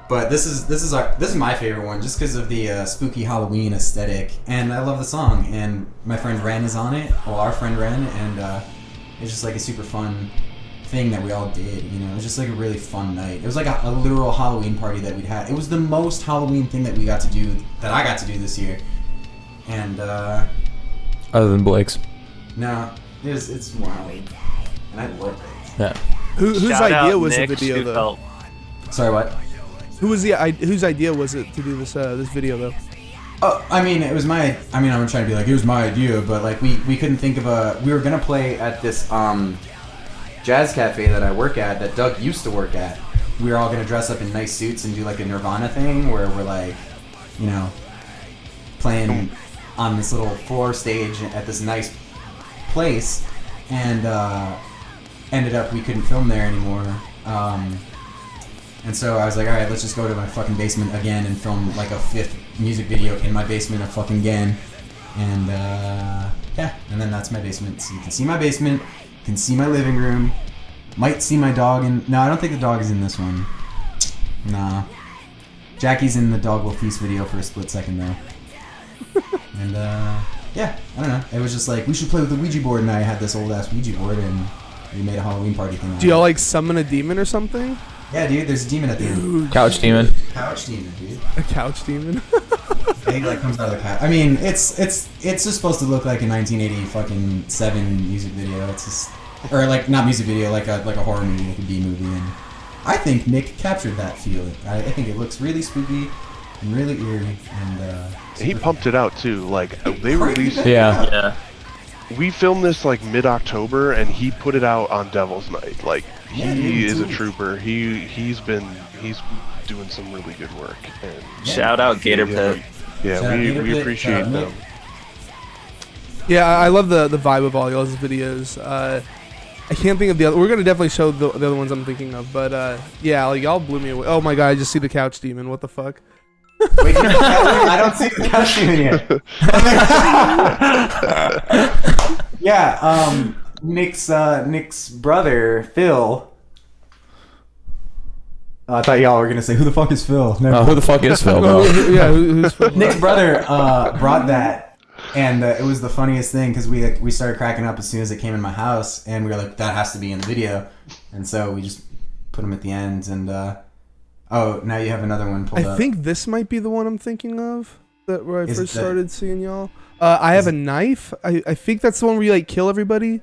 But this is my favorite one just because of the spooky Halloween aesthetic, and I love the song. And my friend Ren is on it, well, our friend Ren, and it's just like a super fun thing that we all did. You know, it was just like a really fun night. It was like a literal Halloween party that we'd had. It was the most Halloween thing that I got to do this year. And Other than Blake's. no, it's more Halloween, and I love it. Yeah. Whose Shout idea out was Nick, the video who though? felt- Sorry, what? Whose idea was it to do this video though? Oh, I mean, it was my. I mean, I'm trying to be like, it was my idea, but like, we couldn't think of a. We were gonna play at this jazz cafe that I work at, that Doug used to work at. We were all gonna dress up in nice suits and do like a Nirvana thing, where we're like, you know, playing on this little floor stage at this nice place, and ended up we couldn't film there anymore. And so I was like, all right, let's just go to my fucking basement again and film like a 5th music video in my basement fucking again. And yeah, and then that's my basement. So you can see my basement, you can see my living room, might see my dog in. No, I don't think the dog is in this one. Nah. Jackie's in the Dog Will Feast video for a split second though. And yeah, I don't know. It was just like, we should play with the Ouija board, and I had this old ass Ouija board, and we made a Halloween party thing. Do y'all like summon a demon or something? Yeah, dude, there's a demon at the end. Couch demon. Couch demon, dude. A couch demon? He like comes out of the couch. I mean, it's just supposed to look like a 1980 fucking 7 music video. It's just, or like not music video, like a horror movie, like a B movie. And I think Nick captured that feeling. I think it looks really spooky and really eerie. And he pumped it out too. Like they released. Yeah. Yeah. We filmed this like mid-October, and he put it out on Devil's Night. Like he is a trooper. He's doing some really good work. And Shout out Gator Pit. yeah, Shout out Gator we Pit, appreciate shout out them. Nick. Yeah, I love the vibe of all y'all's videos. I can't think of the other. We're gonna definitely show the other ones I'm thinking of, but yeah, like y'all blew me away. Oh my god, I just see the couch demon. What the fuck? Wait, I don't see the couch demon yet. Yeah, Nick's brother Phil. I thought y'all were gonna say, who the fuck is Phil? Never Who the fuck is Phil, bro? Yeah, who's Nick's brother brought that, and it was the funniest thing because we started cracking up as soon as it came in my house, and we were like, that has to be in the video, and so we just put him at the end. And oh, now you have another one pulled up. I think this might be the one I'm thinking of. That where I Is first it the- started seeing y'all. I have a knife. I think that's the one where you like kill everybody,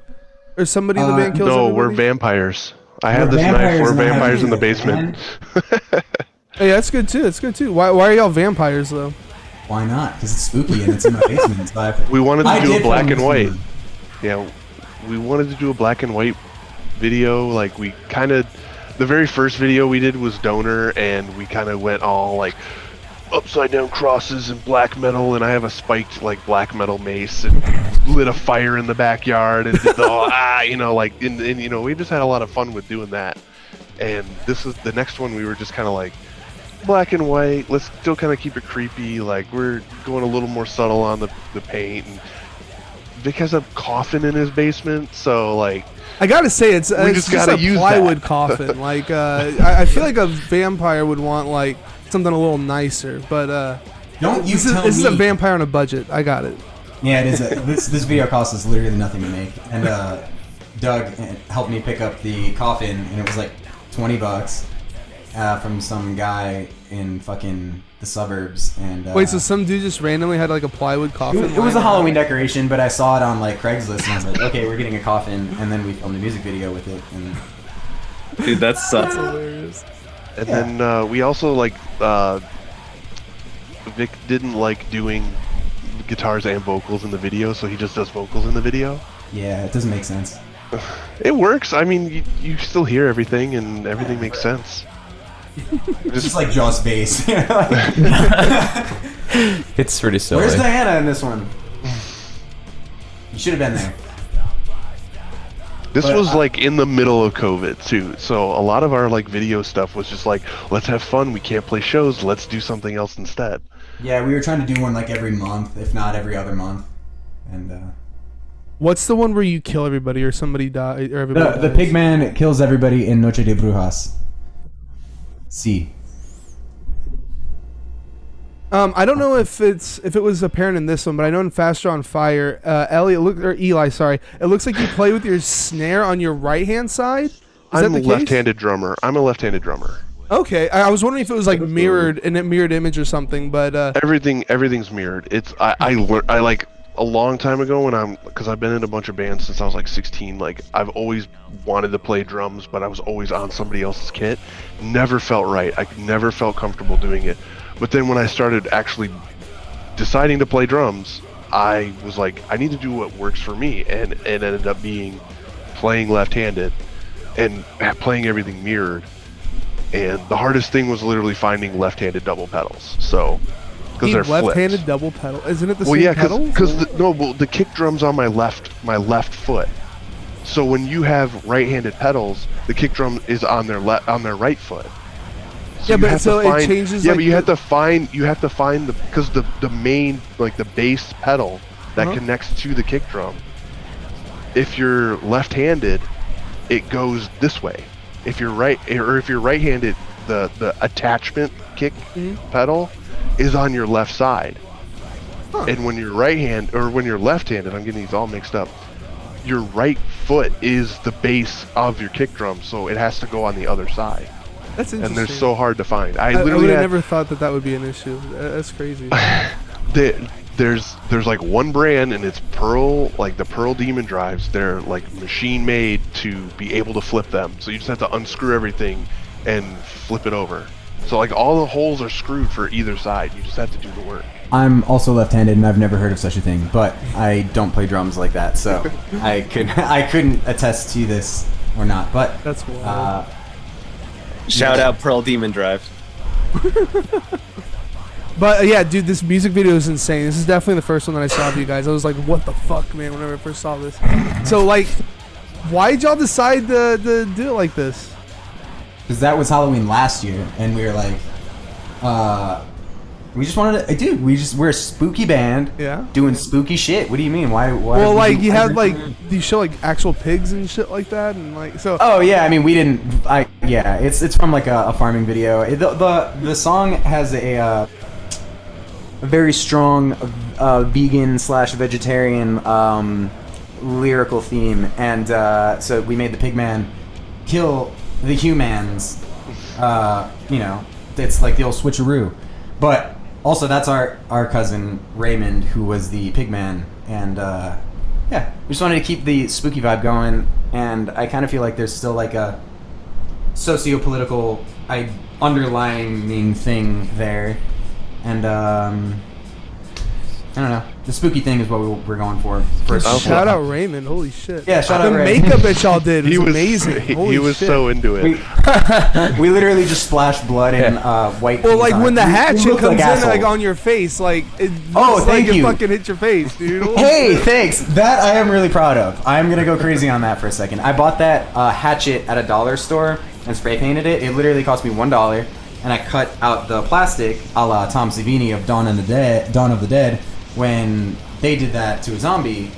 or somebody in the band kills No, everybody. we're vampires. I have We're this knife. We're and I have vampires in the you, basement. man. Hey, that's good too. That's good too. Why are y'all vampires though? Why not? Because it's spooky and it's in my basement. So We wanted to I do a did black film and this white. one. Yeah, we wanted to do a black and white video. Like we kind of, the very first video we did was Donor, and we kind of went all like upside down crosses and black metal, and I have a spiked like black metal mace and lit a fire in the backyard and did the like and you know, we just had a lot of fun with doing that. And this is the next one. We were just kind of like black and white. Let's still kind of keep it creepy. Like we're going a little more subtle on the paint. And Vic has a coffin in his basement, so like I gotta say, it's just just gotta a use plywood that. coffin. Like I feel like a vampire would want like something a little nicer, but Don't you this tell is a me. vampire on a budget. I got it. Yeah, it is. This video cost us literally nothing to make, and Doug helped me pick up the coffin, and it was like $20. from some guy in fucking the suburbs. And wait, so some dude just randomly had like a plywood coffin? It was a Halloween decoration, but I saw it on like Craigslist, and I was like, okay, we're getting a coffin, and then we filmed a music video with it. And Dude, that sucks. That's hilarious. And then we also like Vic didn't like doing guitars and vocals in the video, so he just does vocals in the video. yeah, it doesn't make sense. It works. I mean, you still hear everything, and everything makes sense. It's just like Joss bass. It's pretty silly. Where's Diana in this one? You should have been there. This But, was like in the middle of COVID too, so a lot of our like video stuff was just like, let's have fun. We can't play shows. Let's do something else instead. Yeah, we were trying to do one like every month, if not every other month. And What's the one where you kill everybody or somebody die or everybody the dies? pigman kills everybody in Noche de Brujas. See. I don't know if it was apparent in this one, but I know in Faster on Fire, Eli, sorry, it looks like you play with your snare on your right hand side. Is I'm that the a case? left-handed drummer. I'm a left-handed drummer. Okay, I was wondering if it was like mirrored in a mirrored image or something, but Everything's mirrored. It's I like a long time ago when because I've been in a bunch of bands since I was like 16. Like I've always wanted to play drums, but I was always on somebody else's kit. Never felt right. I never felt comfortable doing it. But then when I started actually deciding to play drums, I was like, I need to do what works for me, and it ended up being playing left-handed and playing everything mirrored. And the hardest thing was literally finding left-handed double pedals. So, because they're left-handed flipped. double pedal, isn't it the Well, same yeah, pedals? because the kick drum's on my left foot. So when you have right-handed pedals, the kick drum is on their right foot. Yeah, you but have so to find, it changes. Yeah, like but you have to find because the main, like the bass pedal that connects to the kick drum. If you're left-handed, it goes this way. If you're right-handed, the attachment kick pedal is on your left side. And when you're when you're left-handed, I'm getting these all mixed up. Your right foot is the base of your kick drum, so it has to go on the other side. That's interesting. And they're so hard to find. I would literally have never thought that would be an issue. That's crazy. There's like one brand, and it's Pearl, like the Pearl Demon drives. They're like machine made to be able to flip them. So you just have to unscrew everything and flip it over. So like all the holes are screwed for either side. You just have to do the work. I'm also left-handed, and I've never heard of such a thing, but I don't play drums like that, so I couldn't attest to this or not. But That's wild. Shout out Pearl Demon Drive. But yeah, dude, this music video is insane. This is definitely the first one that I saw of you guys. I was like, what the fuck, man, whenever I first saw this. So, like, why'd y'all decide to do it like this? because that was Halloween last year, and we were like, we just wanted to, dude. We're a spooky band, Yeah. doing spooky shit. What do you mean? Why? Well, would like, you had, why- like, do you show, like, actual pigs and shit like that? And, like, so. Oh yeah, I mean we didn't. It's from like a farming video. The song has a very strong vegan / vegetarian lyrical theme, and so we made the pigman kill the humans. It's like the old switcheroo, but also that's our cousin Raymond, who was the pigman, and we just wanted to keep the spooky vibe going, and I kind of feel like there's still like a socio-political underlying thing there, and I don't know. The spooky thing is what we're going for. Shout out Raymond. Holy shit. Yeah, shout out The Raymond. makeup that y'all did was He was amazing. Holy he was shit. so into it. We literally just splashed blood and white. Well, paint like on when it. the We hatchet looked comes in assholes. like on your face, like it Oh, looks thank like you. it fucking hit your face, dude. Holy Hey, shit. thanks. That I am really proud of. I'm gonna go crazy on that for a second. I bought that hatchet at a dollar store and spray painted it. It literally cost me $1, and I cut out the plastic, a la Tom Savini of Dawn of the Dead, when they did that to a zombie,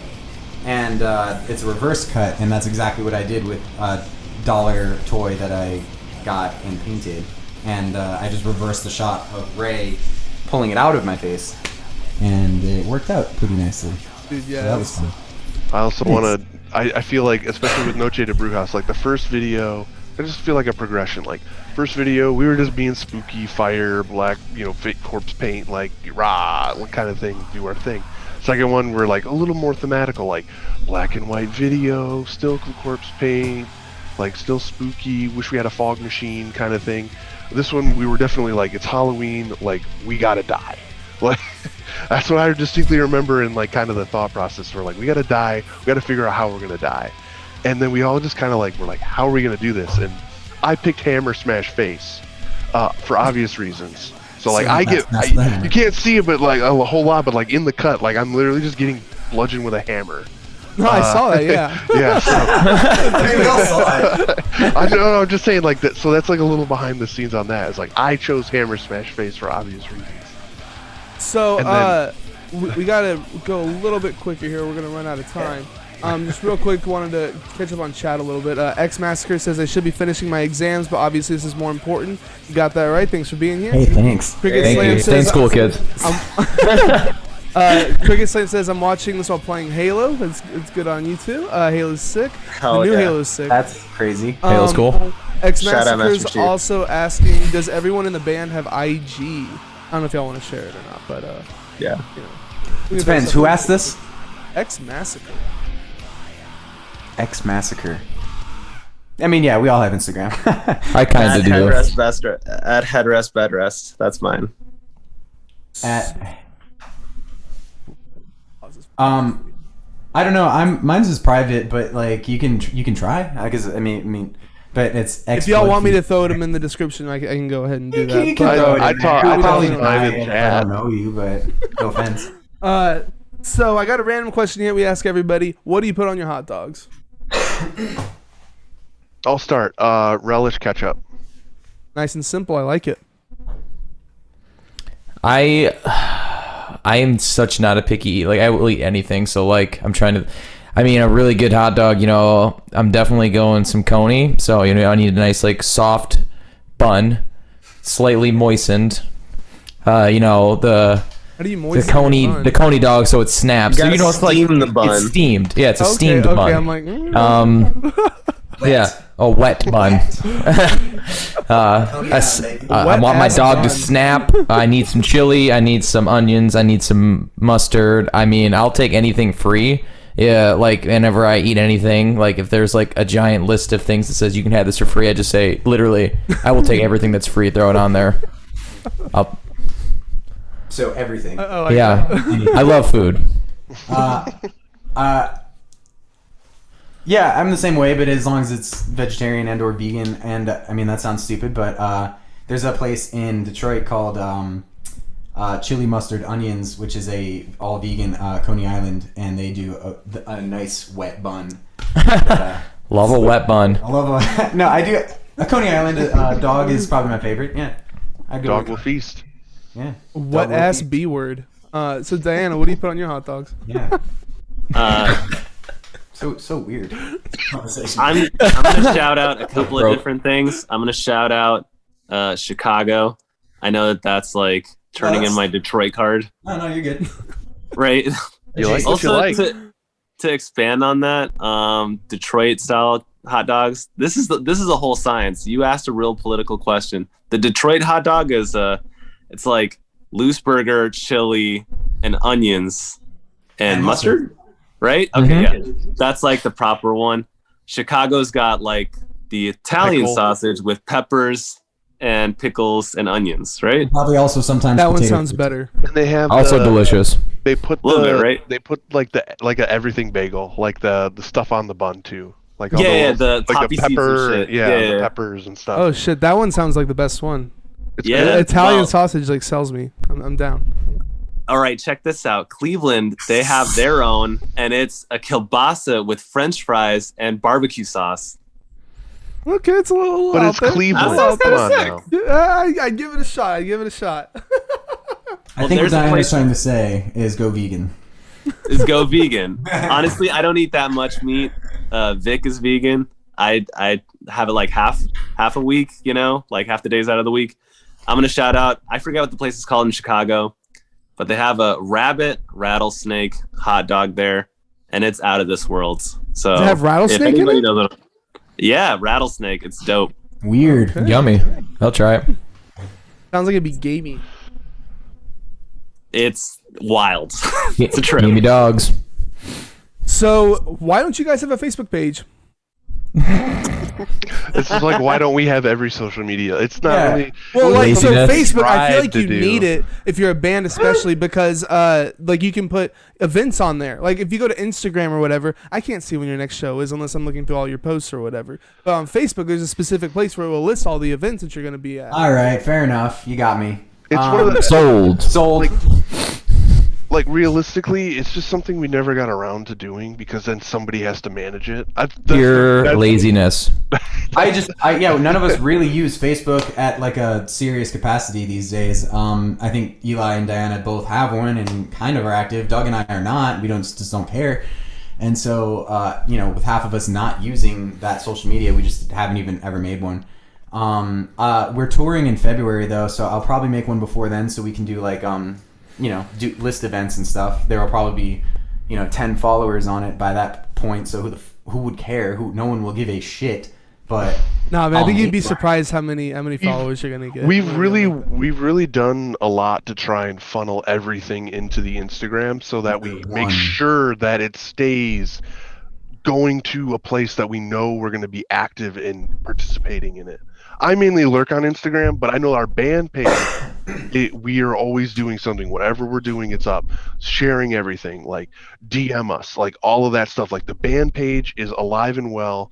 and it's a reverse cut, and that's exactly what I did with a dollar toy that I got and painted, and I just reversed the shot of Ray pulling it out of my face, and it worked out pretty nicely. Dude, yeah. So that was fun. I also Thanks. want to. I feel like, especially with Noche de Brujas, like the first video I just feel like a progression. Like first video, we were just being spooky, fire, black, fake corpse paint, like rah, what kind of thing, do our thing. Second one, we're like a little more thematical, like black and white video, still corpse paint, like still spooky. Wish we had a fog machine kind of thing. This one, we were definitely like, it's Halloween, like we gotta die. Like that's what I distinctly remember in like kind of the thought process. We're like, we gotta die. We gotta figure out how we're gonna die. And then we all just kind of like, we're like, how are we going to do this? And I picked Hammer Smash Face for obvious reasons. So like you can't see it, but like a whole lot, but like in the cut, like I'm literally just getting bludgeoned with a hammer. No, I saw that, yeah. Yeah. So, We all saw it. I know, I'm just saying like that. So that's like a little behind the scenes on that. It's like I chose Hammer Smash Face for obvious reasons. So we got to go a little bit quicker here. We're going to run out of time. Just real quick, wanted to catch up on chat a little bit. X Massacre says I should be finishing my exams, but obviously this is more important. You got that right. Thanks for being here. Hey, thanks. Cricket Thank Slam you. Stay in says, school, kids. Cricket Slam says I'm watching this while playing Halo. It's good on you too. Halo's sick. Hell the new yeah. Halo's sick. That's crazy. Halo's cool. X Shout out Massacre's Master Chief. also asking, does everyone in the band have IG? I don't know if y'all want to share it or not, but Yeah. Depends. Who asked this? X Massacre. X Massacre. I mean, yeah, we all have Instagram. I kind of do. At headrest bedrest. That's mine. I don't know. Mine's is private, but like you can try. Because I mean, but it's X. If y'all want me to throw them in the description, I can go ahead and do that. You can But, throw it I in talk- there. I I'll talk probably in deny private it if I chat. don't know you, but no offense. So I got a random question here. We ask everybody, what do you put on your hot dogs? I'll start. Relish ketchup. Nice and simple. I like it. I am such not a picky eater. Like I will eat anything. So like I'm trying to. I mean, a really good hot dog. I'm definitely going some coney. So I need a nice like soft bun, slightly moistened. How do you moisten the coney dog, so it snaps. You So gotta it's like steam the bun. it's steamed. Yeah, it's a Okay, steamed okay, bun. I'm like, Yeah, a wet bun. I want my dog to snap. I need some chili. I need some onions. I need some mustard. I mean, I'll take anything free. Yeah, like whenever I eat anything, like if there's like a giant list of things that says you can have this for free, I just say literally, I will take everything that's free, throw it on there. So everything. Yeah, I love food. Yeah, I'm the same way, but as long as it's vegetarian and or vegan, and I mean that sounds stupid, but there's a place in Detroit called Chili Mustard Onions, which is a all vegan Coney Island, and they do a nice wet bun. Love a wet bun. I love I do a Coney Island dog is probably my favorite. Yeah, I'd go Dog with- will feast. Yeah. wet ass B word. So Diana, what do you put on your hot dogs? Yeah. Uh, So weird. Conversation. I'm gonna shout out a couple of different things. I'm gonna shout out Chicago. I know that's like turning in my Detroit card, No, you're good. right? You like what you Also, like. to expand on that, Detroit style hot dogs. This is a whole science. You asked a real political question. The Detroit hot dog is it's like loose burger, chili, and onions and mustard. Right? Okay, yeah. That's like the proper one. Chicago's got like the Italian Pickle. sausage with peppers and pickles and onions, right? Probably also sometimes That one potato sounds chips. better. And they have Also delicious. They put A little bit, right? They put like a everything bagel, like the stuff on the bun too, like all Yeah, those, the like poppy the seeds and pepper, shit. yeah, Yeah. the peppers and stuff. Oh shit, that one sounds like the best one. Yeah. Italian Well, sausage like sells me. I'm down. all right, check this out. Cleveland, they have their own, and it's a kielbasa with French fries and barbecue sauce. Okay, it's a little. But out it's there. Cleveland. That sounds Come on kinda now. Yeah, I give it a shot. I give it a shot. I Well, think what there's a Diana's place- trying to say is go vegan. Is go vegan. Honestly, I don't eat that much meat. Vic is vegan. I have it like half a week, like half the days out of the week. I'm gonna shout out. I forget what the place is called in Chicago, but they have a rabbit rattlesnake hot dog there, and it's out of this world. So Does it have rattlesnake if in anybody it? doesn't, Yeah, rattlesnake. It's dope. Weird. Okay. Yummy. I'll try it. Sounds like it'd be gamey. It's wild. It's a trip. Gamey dogs. So why don't you guys have a Facebook page? This is like, why don't we have every social media? It's not Yeah. really. Well, like so Laziness. Facebook, I feel like Tried you to do. need it if you're a band, especially because like you can put events on there. Like if you go to Instagram or whatever, I can't see when your next show is unless I'm looking through all your posts or whatever. But on Facebook, there's a specific place where it will list all the events that you're going to be at. All right, fair enough. You got me. It's one of the Sold. Sold. like realistically, it's just something we never got around to doing because then somebody has to manage it. Pure laziness. None of us really use Facebook at like a serious capacity these days. I think Eli and Diana both have one and kind of are active. Doug and I are not. We just don't care. And so, with half of us not using that social media, we just haven't even ever made one. We're touring in February though, so I'll probably make one before then so we can do like, do list events and stuff. There will probably be, 10 followers on it by that point. So who would care? No one will give a shit. But No, man, I think you'd be surprised how many followers you're gonna get. We've really done a lot to try and funnel everything into the Instagram so that we make sure that it stays going to a place that we know we're going to be active in participating in it. I mainly lurk on Instagram, but I know our band page, we are always doing something. Whatever we're doing, it's up. Sharing everything, like DM us, like all of that stuff. Like the band page is alive and well,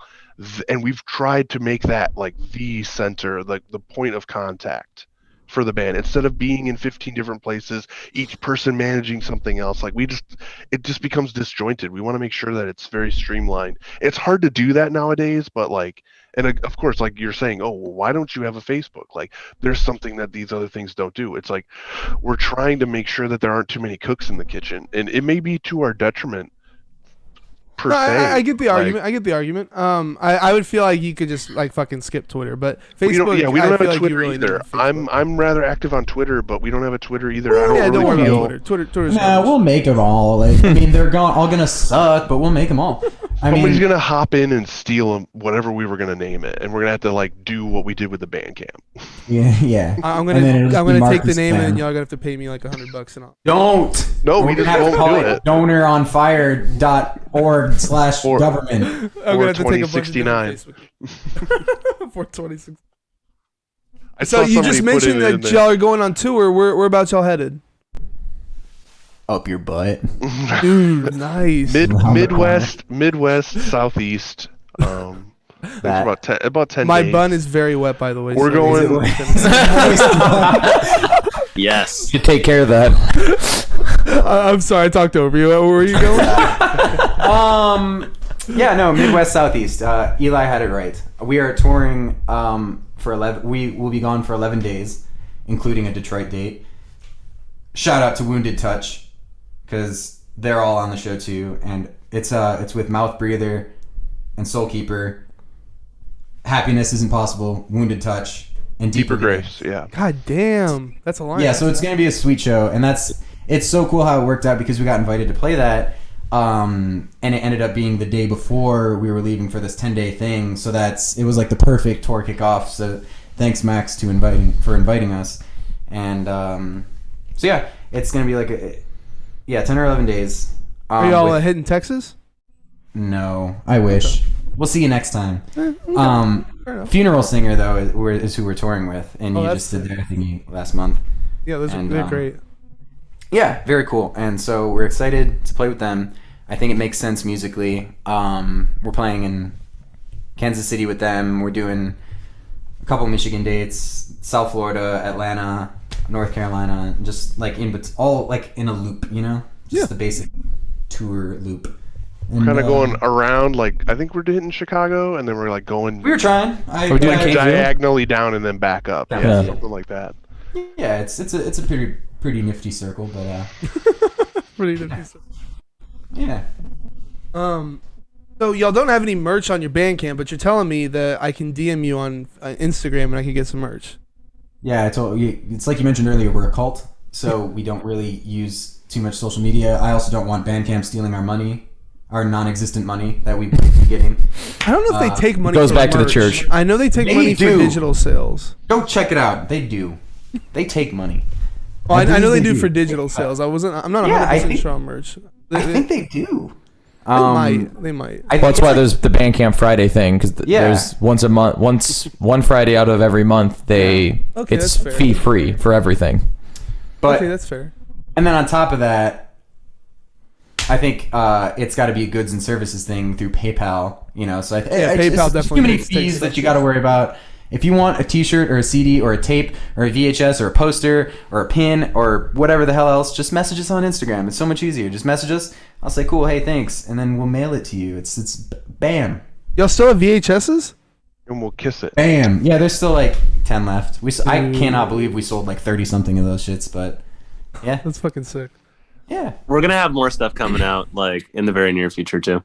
and we've tried to make that like the center, like the point of contact for the band. Instead of being in 15 different places, each person managing something else, like it just becomes disjointed. We want to make sure that it's very streamlined. It's hard to do that nowadays, but like, and of course, like you're saying, oh, well, why don't you have a Facebook? Like there's something that these other things don't do. It's like we're trying to make sure that there aren't too many cooks in the kitchen, and it may be to our detriment. No, I get the argument. I get the argument. I would feel like you could just like fucking skip Twitter, but Facebook. We don't have a like Twitter really either. I'm rather active on Twitter, but we don't have a Twitter either. I Yeah, don't worry feel... about Twitter. Twitter's Nah, we'll make them all. Like, I mean, they're all gonna suck, but we'll make them all. Somebody's gonna hop in and steal whatever we were gonna name it, and we're gonna have to like do what we did with the Bandcamp. Yeah. I'm gonna take the name and y'all gonna have to pay me like $100 and all. Don't. No, we just won't do it. Donoronfire.org/government. I'm gonna have to take a bunch of 2069. Facebook. 426. I So saw you somebody just put mentioned it that in there. y'all are going on tour. Where about y'all headed? Up your butt. Dude, nice. Midwest, Southeast. It's about 10 My days. bun is very wet, by the way. We're so- going- Yes. You take care of that. I'm sorry, I talked over you. Where were you going? Midwest Southeast. Eli had it right. We are touring for 11. We will be gone for 11 days, including a Detroit date. Shout out to Wounded Touch, because they're all on the show too, and it's with Mouth Breather and Soulkeeper. Happiness Isn't Possible, Wounded Touch, and Deeper Grace. Yeah. God damn, that's a line. Yeah, so it's gonna be a sweet show, and it's so cool how it worked out because we got invited to play that, and it ended up being the day before we were leaving for this 10-day thing. So it was like the perfect tour kickoff. So thanks Max for inviting us, and so yeah, it's gonna be like 10 or 11 days. Are y'all hitting Texas? No, I wish. We'll see you next time. Fair enough. Funeral Singer though is who we're touring with, and you just did their thingy last month. Yeah, they're great. Yeah, very cool. And so we're excited to play with them. I think it makes sense musically. We're playing in Kansas City with them. We're doing a couple Michigan dates, South Florida, Atlanta, North Carolina, just like all like in a loop, just the basic tour loop. And, Kind of going around, like I think we're hitting Chicago, and then we're like going. We were trying. We're doing diagonally down and then back up. Yeah. Something like that. Yeah, it's a pretty nifty circle, but Pretty nifty. yeah. So y'all don't have any merch on your Bandcamp, but you're telling me that I can DM you on Instagram and I can get some merch. Yeah, it's like you mentioned earlier, we're a cult, so we don't really use too much social media. I also don't want Bandcamp stealing our money, our non-existent money that we be getting. I don't know if they take money. Goes for back to the merch. church. I know they take money for digital sales. Go check it out. They do. They take money. Oh, I know they do for digital sales. I'm not 100% sure on merch. I think they do. They might. Well, that's why there's the Bandcamp Friday thing, because there's once a month, one Friday out of every month, it's fee free for everything. But, okay, that's fair. And then on top of that, I think it's got to be a goods and services thing through PayPal. So PayPal definitely. Too many fees that you got to worry about. If you want a T-shirt or a CD or a tape or a VHS or a poster or a pin or whatever the hell else, just message us on Instagram. It's so much easier. Just message us. I'll say, cool, hey, thanks, and then we'll mail it to you. It's bam. Y'all still have VHSs? And we'll kiss it. Bam. Yeah, there's still like 10 left. I cannot believe we sold like 30 something of those shits, but yeah, that's fucking sick. Yeah, we're gonna have more stuff coming out like in the very near future too.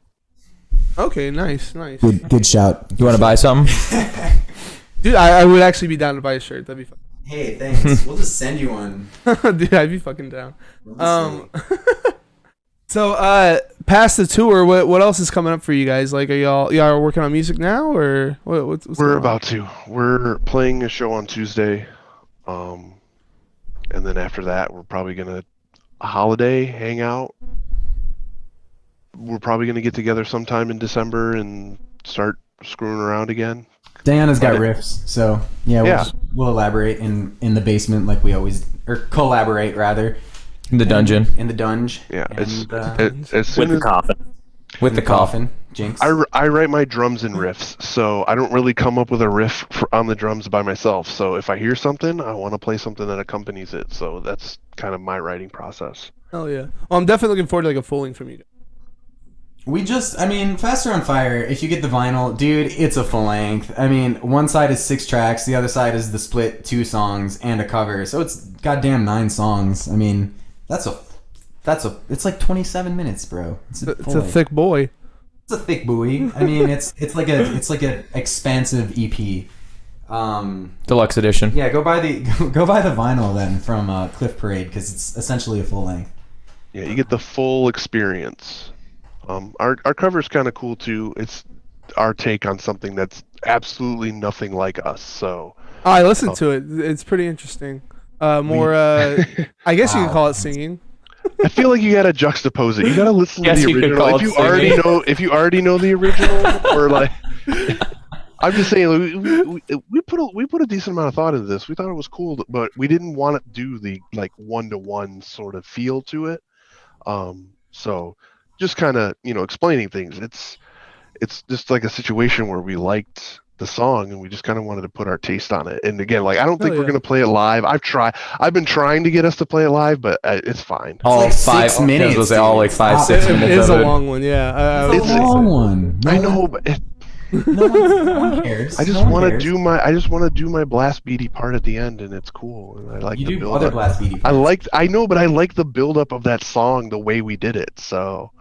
Okay, nice. Good shout. You want to buy something? Dude, I would actually be down to buy a shirt. That'd be fun. Hey, thanks. We'll just send you one. Dude, I'd be fucking down. So, past the tour, what else is coming up for you guys? Like, are y'all working on music now, or what's We're about to. We're playing a show on Tuesday, and then after that, we're probably gonna holiday hang out. We're probably gonna get together sometime in December and start screwing around again. Diana's got riffs, so we'll elaborate in the basement like we always, or collaborate rather. In the dungeon. In the dunge. Yeah, with the coffin. With the coffin. Jinx. I write my drums in riffs, so I don't really come up with a riff on the drums by myself. So if I hear something, I want to play something that accompanies it. So that's kind of my writing process. Oh yeah. Well, I'm definitely looking forward to like a full length from you. Faster on Fire, if you get the vinyl, dude, it's a full length. I mean, one side is 6 tracks, the other side is the split 2 songs and a cover. So it's goddamn 9 songs. I mean, it's like 27 minutes, bro. It's a thick boy. It's a thick buoy. I mean, it's like an expansive EP. Deluxe edition. Yeah, go buy the vinyl then from Cliff Parade, because it's essentially a full length. Yeah, you get the full experience. Our cover's kind of cool too. It's our take on something that's absolutely nothing like us. So I listened to it. It's pretty interesting. I guess you could call it singing. I feel like you gotta juxtapose it. You gotta listen to the original. If you already know the original, or like, I'm just saying, we put a decent amount of thought into this. We thought it was cool, but we didn't want to do the like 1-to-1 sort of feel to it. So just kind of explaining things. It's just like a situation where we liked the song and we just kind of wanted to put our taste on it. And again, like I don't think we're gonna play it live. I've been trying to get us to play it live, but it's fine. All like 5 minutes. Was all like 5-6 minutes. It is a long one, yeah. It's a long one. I know, but no one cares. I just want to do my blast beady part at the end, and it's cool. And I like you the do build other up. blast beady parts. I know, but I like the build up of that song the way we did it. So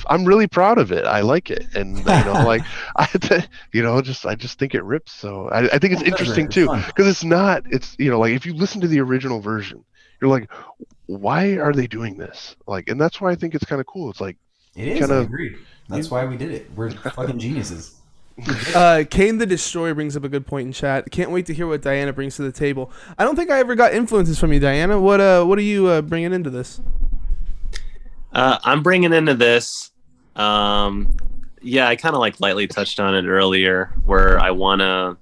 I'm really proud of it. I like it, and I just think it rips. So I think it's interesting too, because it's like if you listen to the original version, you're like, why are they doing this? Like, and that's why I think it's kind of cool. It's like it is. I agree. That's why we did it. We're fucking geniuses. Kane the Destroyer brings up a good point in chat. Can't wait to hear what Diana brings to the table. I don't think I ever got influences from you, Diana. What are you bringing into this? I'm bringing into this. I kind of like lightly touched on it earlier, where I want to,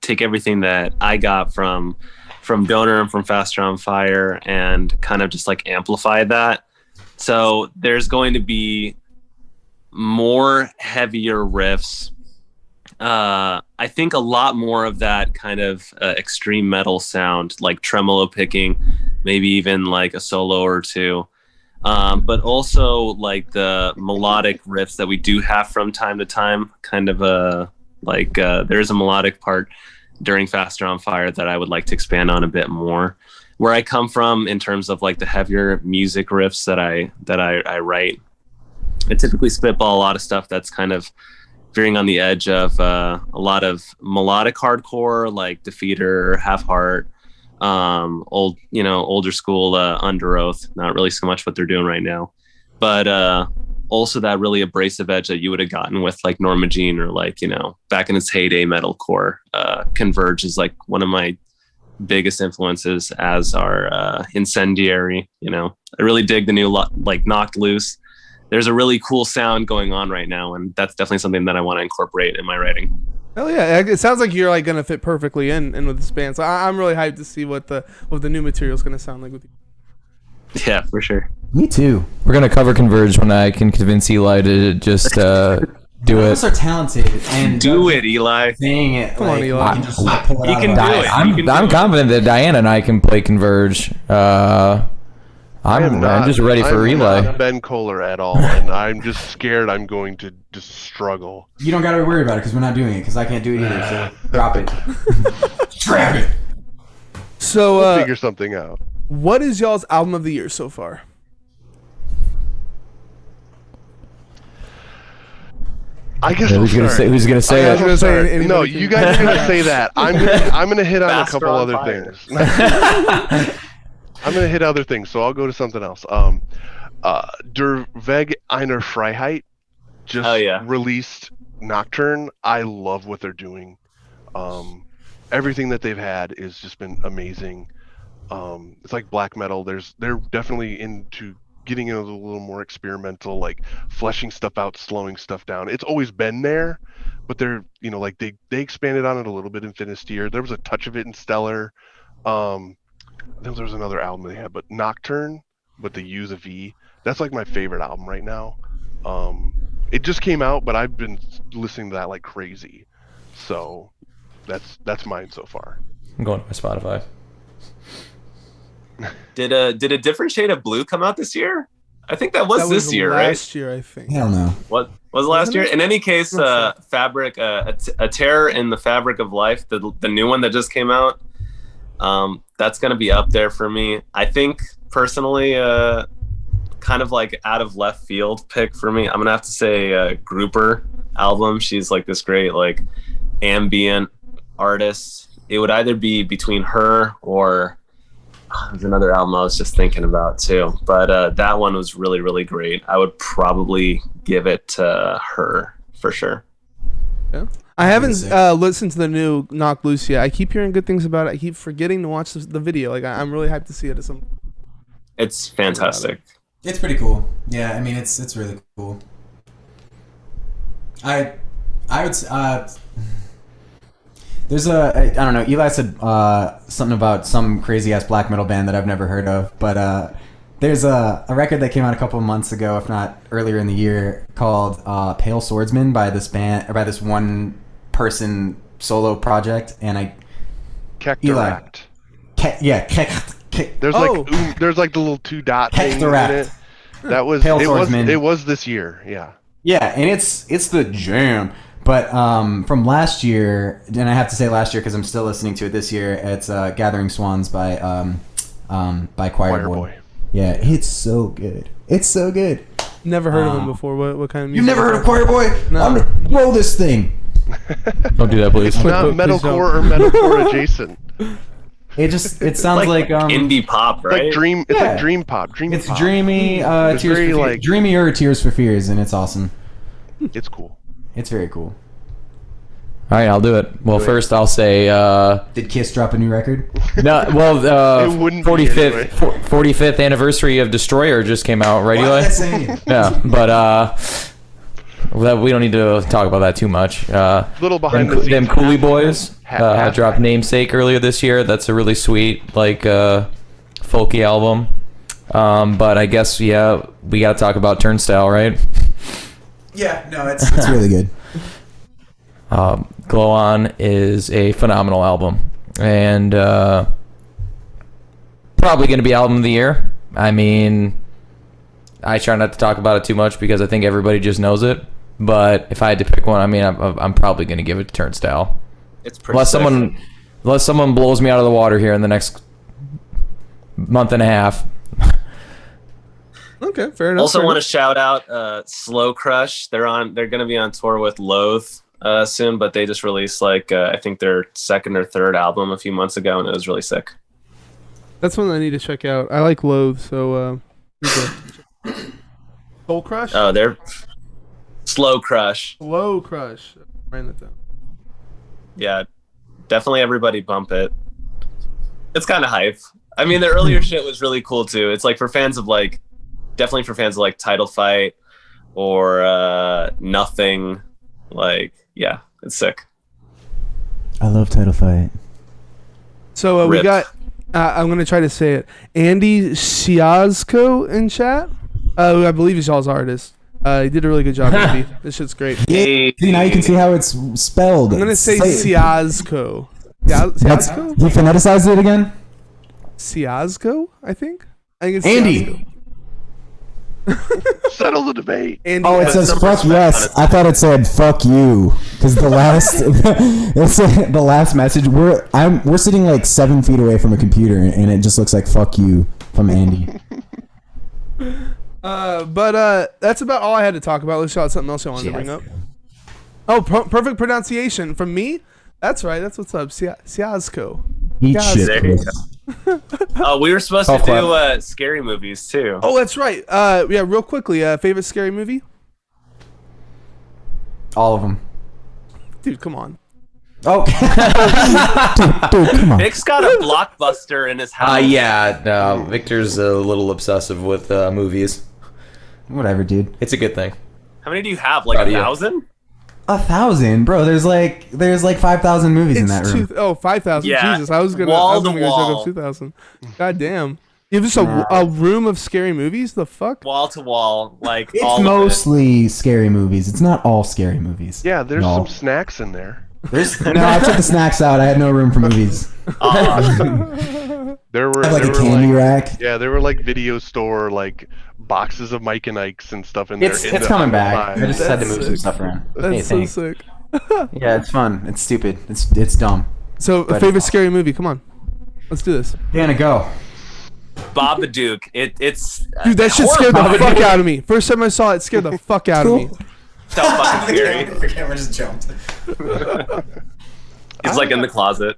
take everything that I got from Donor and from Faster on Fire and kind of just like amplify that. So there's going to be more heavier riffs. I think a lot more of that kind of extreme metal sound, like tremolo picking, maybe even like a solo or two. But also like the melodic riffs that we do have from time to time, kind of there's a melodic part during Faster on Fire that I would like to expand on a bit more. Where I come from in terms of like the heavier music riffs that I write, I typically spitball a lot of stuff that's kind of veering on the edge of a lot of melodic hardcore, like Defeater, Half Heart, older school Under Oath. Not really so much what they're doing right now, but also that really abrasive edge that you would have gotten with like Norma Jean or like, back in its heyday metalcore. Converge is like one of my biggest influences, as our Incendiary. I really dig the new like Knocked Loose. There's a really cool sound going on right now, and that's definitely something that I want to incorporate in my writing. Hell yeah! It sounds like you're like gonna fit perfectly in with this band. So I'm really hyped to see what the new material is gonna sound like with you. Yeah, for sure. Me too. We're gonna cover Converge when I can convince Eli to just do None of it. us are talented and Do it, Eli. saying it. Come on, like, Eli. we can just pull it You out can of do our it. ass. I'm confident that Diana and I can play Converge. I'm just ready for I'm Eli. not Ben Kohler at all, and I'm just scared I'm going to just struggle. You don't gotta worry about it because we're not doing it because I can't do it either. So drop it. Drop it. So We'll figure something out. what is y'all's album of the year so far? I guess Who's gonna say? Who's gonna say I was it? gonna say anybody No, can- you guys are gonna say that. I'm gonna hit on a Faster couple on other fire. things. I'm gonna hit other things, so I'll go to something else. Der Weg einer Freiheit just Oh, yeah. released Nocturne. I love what they're doing. Everything that they've had has just been amazing. It's like black metal. They're definitely into getting into a little more experimental, like fleshing stuff out, slowing stuff down. It's always been there, but they're like they expanded on it a little bit in Finisterre. There was a touch of it in Stellar. Then there was another album they had, but Nocturne with the Use of V. That's like my favorite album right now. It just came out, but I've been listening to that like crazy. So that's mine so far. I'm going to my Spotify. Did a Different Shade of Blue come out this year? I think that was this year, right? Last year, I think. Hell no. What was it last Wasn't year? it? In any case, Not sure. Fabric, a Terror in the Fabric of Life, the new one that just came out. That's gonna be up there for me. I think personally, kind of like out of left field pick for me. I'm gonna have to say Grouper album. She's like this great like ambient artist. It would either be between her or there's another album I was just thinking about too, but that one was really, really great. I would probably give it to her for sure. Yeah. I haven't listened to the new Knock Loose yet. I keep hearing good things about it. I keep forgetting to watch the video. Like I'm really hyped to see it at some. It's fantastic. It's pretty cool. Yeah, I mean it's really cool. I would there's I don't know, Eli said something about some crazy ass black metal band that I've never heard of, but there's a record that came out a couple of months ago, if not earlier in the year, called Pale Swordsman by this one person solo project, and Kectoract. There's Oh. there's like the little 2 dot thing in Kectoract. it. That was Pale it was Swordsman. it was this year, yeah. Yeah, and it's the jam. But from last year, and I have to say last year because I'm still listening to it this year. It's Gathering Swans by Choir Boy. Yeah, it's so good. It's so good. Never heard of him before. What kind of music? You've never heard of Choir Boy? No. I'm gonna roll this thing. Don't do that, please. It's not please metalcore or metalcore adjacent. It sounds like indie pop, It's right? like dream. It's Yeah. like dream pop. it's pop. dreamy. It's Tears very, for like- dreamier Tears for Fears, and it's awesome. It's cool. It's very cool. All right, I'll do it. Well, Do it. first I'll say Did Kiss drop a new record? no. Well, It wouldn't be 45th anyway. 45th anniversary of Destroyer just came out, right, Why Eli? did I say it? Yeah, but we don't need to talk about that too much. Little behind the Them scenes. Cooley Boys Half- dropped Namesake earlier this year. That's a really sweet, like, folky album. But I guess, we got to talk about Turnstile, right? Yeah, no, it's really good. Glow On is a phenomenal album. And probably going to be album of the year. I mean, I try not to talk about it too much because I think everybody just knows it. But if I had to pick one, I mean, I'm probably going to give it to Turnstile. It's pretty Unless sick. someone blows me out of the water here in the next month and a half. Okay, fair enough. Also fair want to enough. shout out Slow Crush. They're going to be on tour with Loathe soon, but they just released I think their second or third album a few months ago, and it was really sick. That's one I need to check out. I like Loathe, so. You're good. Soul Crush? Oh, they're Slow Crush. Slow Crush. Writing that down. Yeah, definitely everybody bump it. It's kind of hype. I mean, the earlier shit was really cool too. It's like for fans of like, definitely for fans of like Title Fight or Nothing. Like, yeah, it's sick. I love Title Fight. So we got, I'm going to try to say it, Andy Siazko in chat. I believe he's y'all's artist. He did a really good job, Andy. This shit's great. Hey. See, now you can see how it's spelled. I'm going to say Siazko. Siazko? You phoneticized it again? Siazko, I think it's Andy. Siazko. Settle the debate. Andy. Oh, it says fuck yes. I thought it said fuck you because the last it's the last message. We're sitting like 7 feet away from a computer and it just looks like fuck you from Andy. But that's about all I had to talk about. Let's shout out something else I wanted to bring up. Oh, perfect pronunciation from me. That's right. That's what's up. Siazko. Eat Yes. shit. There you Chris. Oh, we were supposed to do scary movies too. Oh, that's right. Yeah, real quickly, favorite scary movie? All of them. Dude, come on. Oh, dude, come on. Vic's got a Blockbuster in his house. Yeah, no, Victor's a little obsessive with movies. Whatever, dude. It's a good thing. How many do you have? Like Proud of you. 1,000? 1,000, bro. There's like 5,000 movies in that room. 5,000. Yeah. Jesus, I was gonna Wall to joke wall. up 2,000. God damn. You have just a room of scary movies? The fuck? Wall to wall, like It's all mostly scary movies. It's not all scary movies. Yeah, there's No. some snacks in there. No, I took the snacks out. I had no room for movies. There were I have like there a were candy like, rack. yeah, there were like video store like boxes of Mike and Ike's and stuff in there. It's coming back. I just had to That's move some stuff around. That's Hey, so thanks. sick. Yeah, it's fun. It's stupid. It's dumb. So, But- favorite scary movie? Come on. Let's do this. Dana, go. Babadook. It's Dude, that shit horror scared the Babadook. fuck out of me. First time I saw it, scared the fuck out of me. So fucking scary. The camera just jumped. He's like in the closet.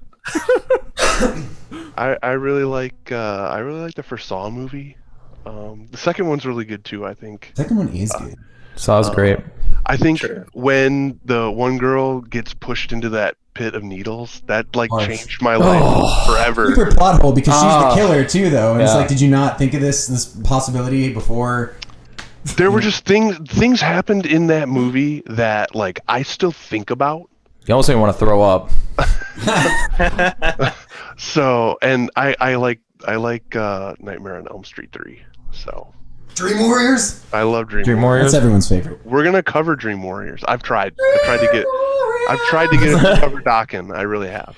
I really like the first Saw movie. The second one's really good too, I think. Second one is good. Saw's great. I think when the one girl gets pushed into that pit of needles, that like Harsh. changed my life forever. Super plot hole because she's the killer too, though. And it's Yeah. like, did you not think of this possibility before? There were just things happened in that movie that like I still think about. You almost make me want to throw up. So, and I like Nightmare on Elm Street 3. So, Dream Warriors. I love Dream Dream Warriors. Warriors. That's everyone's favorite. We're gonna cover Dream Warriors. I've tried to get it to cover Dockin. I really have.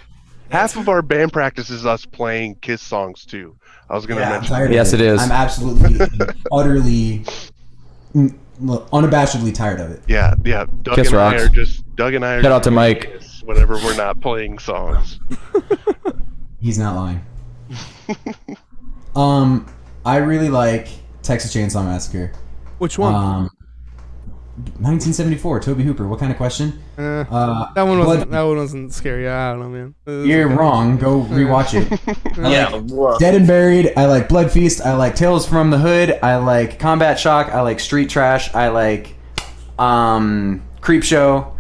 Half of our band practice is us playing Kiss songs too. I was gonna Yeah, I'm mention. tired of Yes, it is. I'm absolutely, utterly, unabashedly tired of it. Yeah. Doug Kiss and I rocks. are just Shout out to Mike. Kiss whenever we're not playing songs. He's not lying. I really like Texas Chainsaw Massacre. Which one? 1974, Toby Hooper. What kind of question? that one wasn't scary. I don't know, man. You're wrong. Go rewatch it. Yeah. woof. Dead and Buried. I like Blood Feast. I like Tales from the Hood. I like Combat Shock. I like Street Trash. I like Creep Show.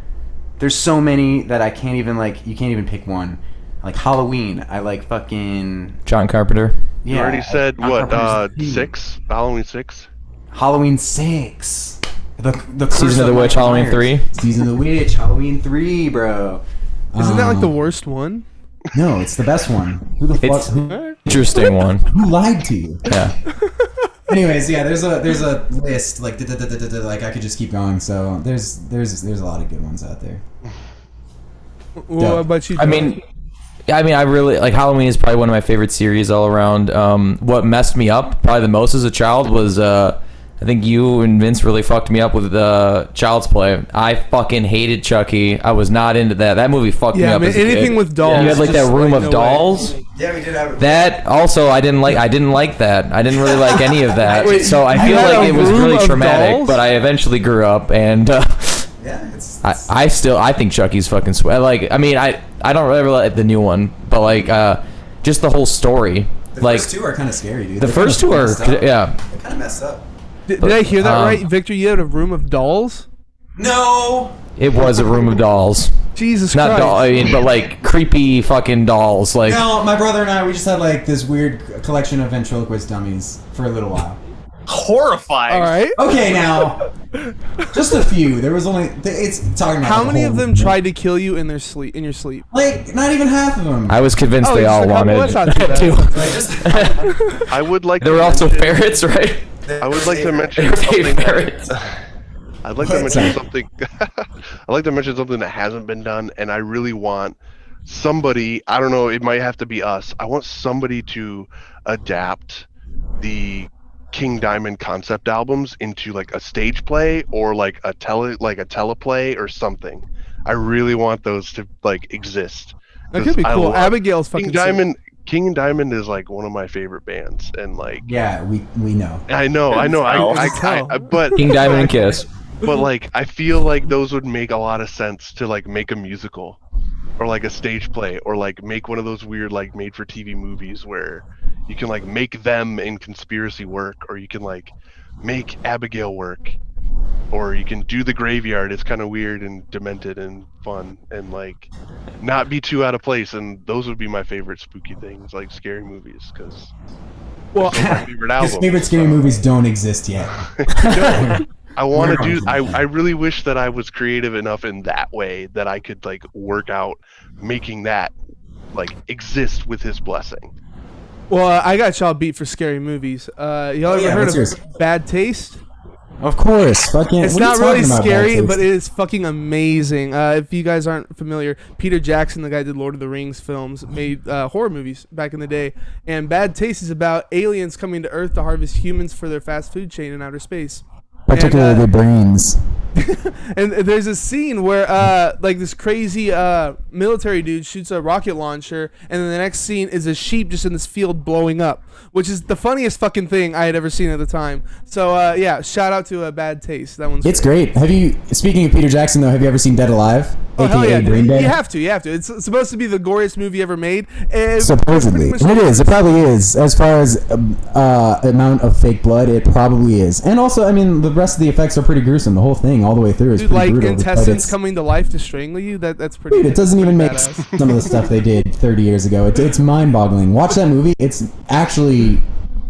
There's so many that I can't even you can't even pick one. Like Halloween. I like fucking John Carpenter. You yeah. already said John what? Carpenter's 6? Halloween 6. Halloween 6. The Curse Season of the Witch, Michael Halloween Myers. 3. Season of the Witch, Halloween 3, bro. Isn't that like the worst one? No, it's the best one. Who the fuck? It's Who interesting one. lied to you? Yeah. Anyways, yeah, there's a list like I could just keep going. So there's a lot of good ones out there. Well, what about you? I mean, I really like Halloween is probably one of my favorite series all around. What messed me up probably the most as a child was I think you and Vince really fucked me up with Child's Play. I fucking hated Chucky. I was not into that. That movie fucked me up. Man, as a anything kid. with dolls. You had like just, that room of no way. dolls. Yeah, we did have That also I didn't like that. I didn't really like any of that. Wait, so I you feel had like a it was room really of traumatic. dolls? But I eventually grew up and. Yeah, it's I think Chucky's fucking sweet. Like, I mean, I don't really like the new one, but like, just the whole story. the Like, first two are kind of scary, dude. the They're first kinda two are, messed up. yeah. They're kind of messed up. Did I hear that right, Victor? You had a room of dolls? No. It was a room of dolls. Jesus Not Christ. doll, I mean, but like creepy fucking dolls. Like No, my brother and I, we just had like this weird collection of ventriloquist dummies for a little while. Horrifying. All right. Okay, now, just a few. There was only. It's talking about. How like, many whole of them movement. tried to kill you in their sleep? In your sleep? Like, not even half of them. I was convinced they just all a couple? wanted That's not too bad. to. Like, just, I would like. There to were also mention- ferrets, right? I would like to mention They were something. ferrets. I'd like to mention something. I'd like to mention something that hasn't been done, and I really want somebody. I don't know. It might have to be us. I want somebody to adapt the King Diamond concept albums into like a stage play or like a teleplay or something. I really want those to like exist. That could be I cool. love- Abigail's fucking King Diamond. King Diamond is like one of my favorite bands, and like yeah, we know. I know. But King Diamond and Kiss. But like I feel like those would make a lot of sense to like make a musical or like a stage play or like make one of those weird like made for TV movies where you can like make them in conspiracy work, or you can like make Abigail work, or you can do the graveyard. It's kind of weird and demented and fun and like not be too out of place, and those would be my favorite spooky things, like scary movies, because Well, those are my favorite His albums. favorite scary movies don't exist yet. No. I want to do. We're on I really wish that I was creative enough in that way that I could like work out making that like exist with his blessing. well, I got y'all beat for scary movies. Y'all ever yeah, heard what's of yours? Bad Taste? Of course, fucking. It's what are you not really talking about, scary, Baptiste? but it is fucking amazing. If you guys aren't familiar, Peter Jackson, the guy who did Lord of the Rings films, made horror movies back in the day. And Bad Taste is about aliens coming to Earth to harvest humans for their fast food chain in outer space. particularly the brains. And there's a scene where like this crazy military dude shoots a rocket launcher, and then the next scene is a sheep just in this field blowing up, which is the funniest fucking thing I had ever seen at the time. So yeah, shout out to Bad Taste. That one's It's great. Have you? Speaking of Peter Jackson, though, have you ever seen Dead Alive? Oh, hell yeah, Brain dude. Dead? You have to. It's supposed to be the goriest movie ever made. And Supposedly, pretty and much- it is. It probably is. As far as amount of fake blood, it probably is. And also, I mean, the rest of the effects are pretty gruesome. The whole thing, all the way through, is Dude, pretty like brutal. but intestines it's- coming to life to strangle you. That's pretty. Dude, it doesn't even make badass. some of the stuff they did 30 years ago. It's mind-boggling. Watch that movie. It's actually,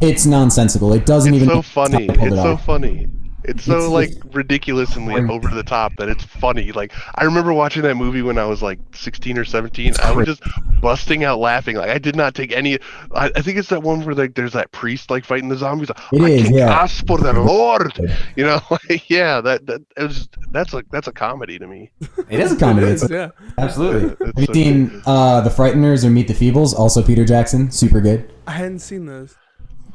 it's nonsensical. It doesn't It's even. so funny. It's It's so funny. It's so It's- like ridiculously over the top that it's funny. Like I remember watching that movie when I was like 16 or 17. I was just busting out laughing. Like I did not take any. I think it's that one where like there's that priest like fighting the zombies. It I is, can yeah. ask for the Lord. You know, like, yeah. That it was. That's a comedy to me. It is a comedy. It's Yeah. absolutely. It's Have you so seen good. The Frighteners or Meet the Feebles? Also Peter Jackson. Super good. I hadn't seen those.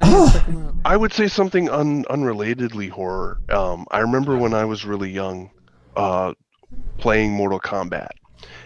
I need to check them out. I would say something unrelatedly horror. I remember when I was really young, playing Mortal Kombat,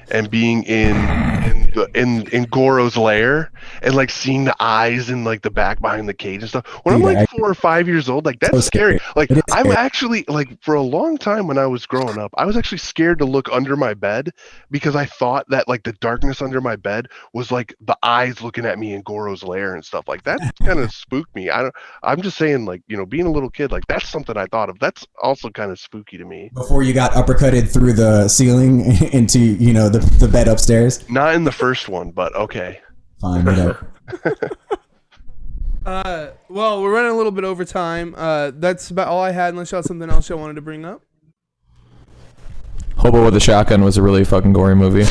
and being in Goro's lair, and like seeing the eyes and like the back behind the cage and stuff. When I'm Dude, like 4 or 5 years old, like that's So scary. scary. Like It is I'm scary. actually like for a long time when I was growing up, I was actually scared to look under my bed because I thought that like the darkness under my bed was like the eyes looking at me in Goro's lair and stuff. Like that kind of spooked me. I'm just saying, like, you know, being a little kid, like that's something I thought of. That's also kind of spooky to me. Before you got uppercutted through the ceiling into, you know, the bed upstairs. Not in the first one, but okay. Fine, whatever. Well, we're running a little bit over time. That's about all I had, unless y'all had something else y'all wanted to bring up. Hobo with a Shotgun was a really fucking gory movie.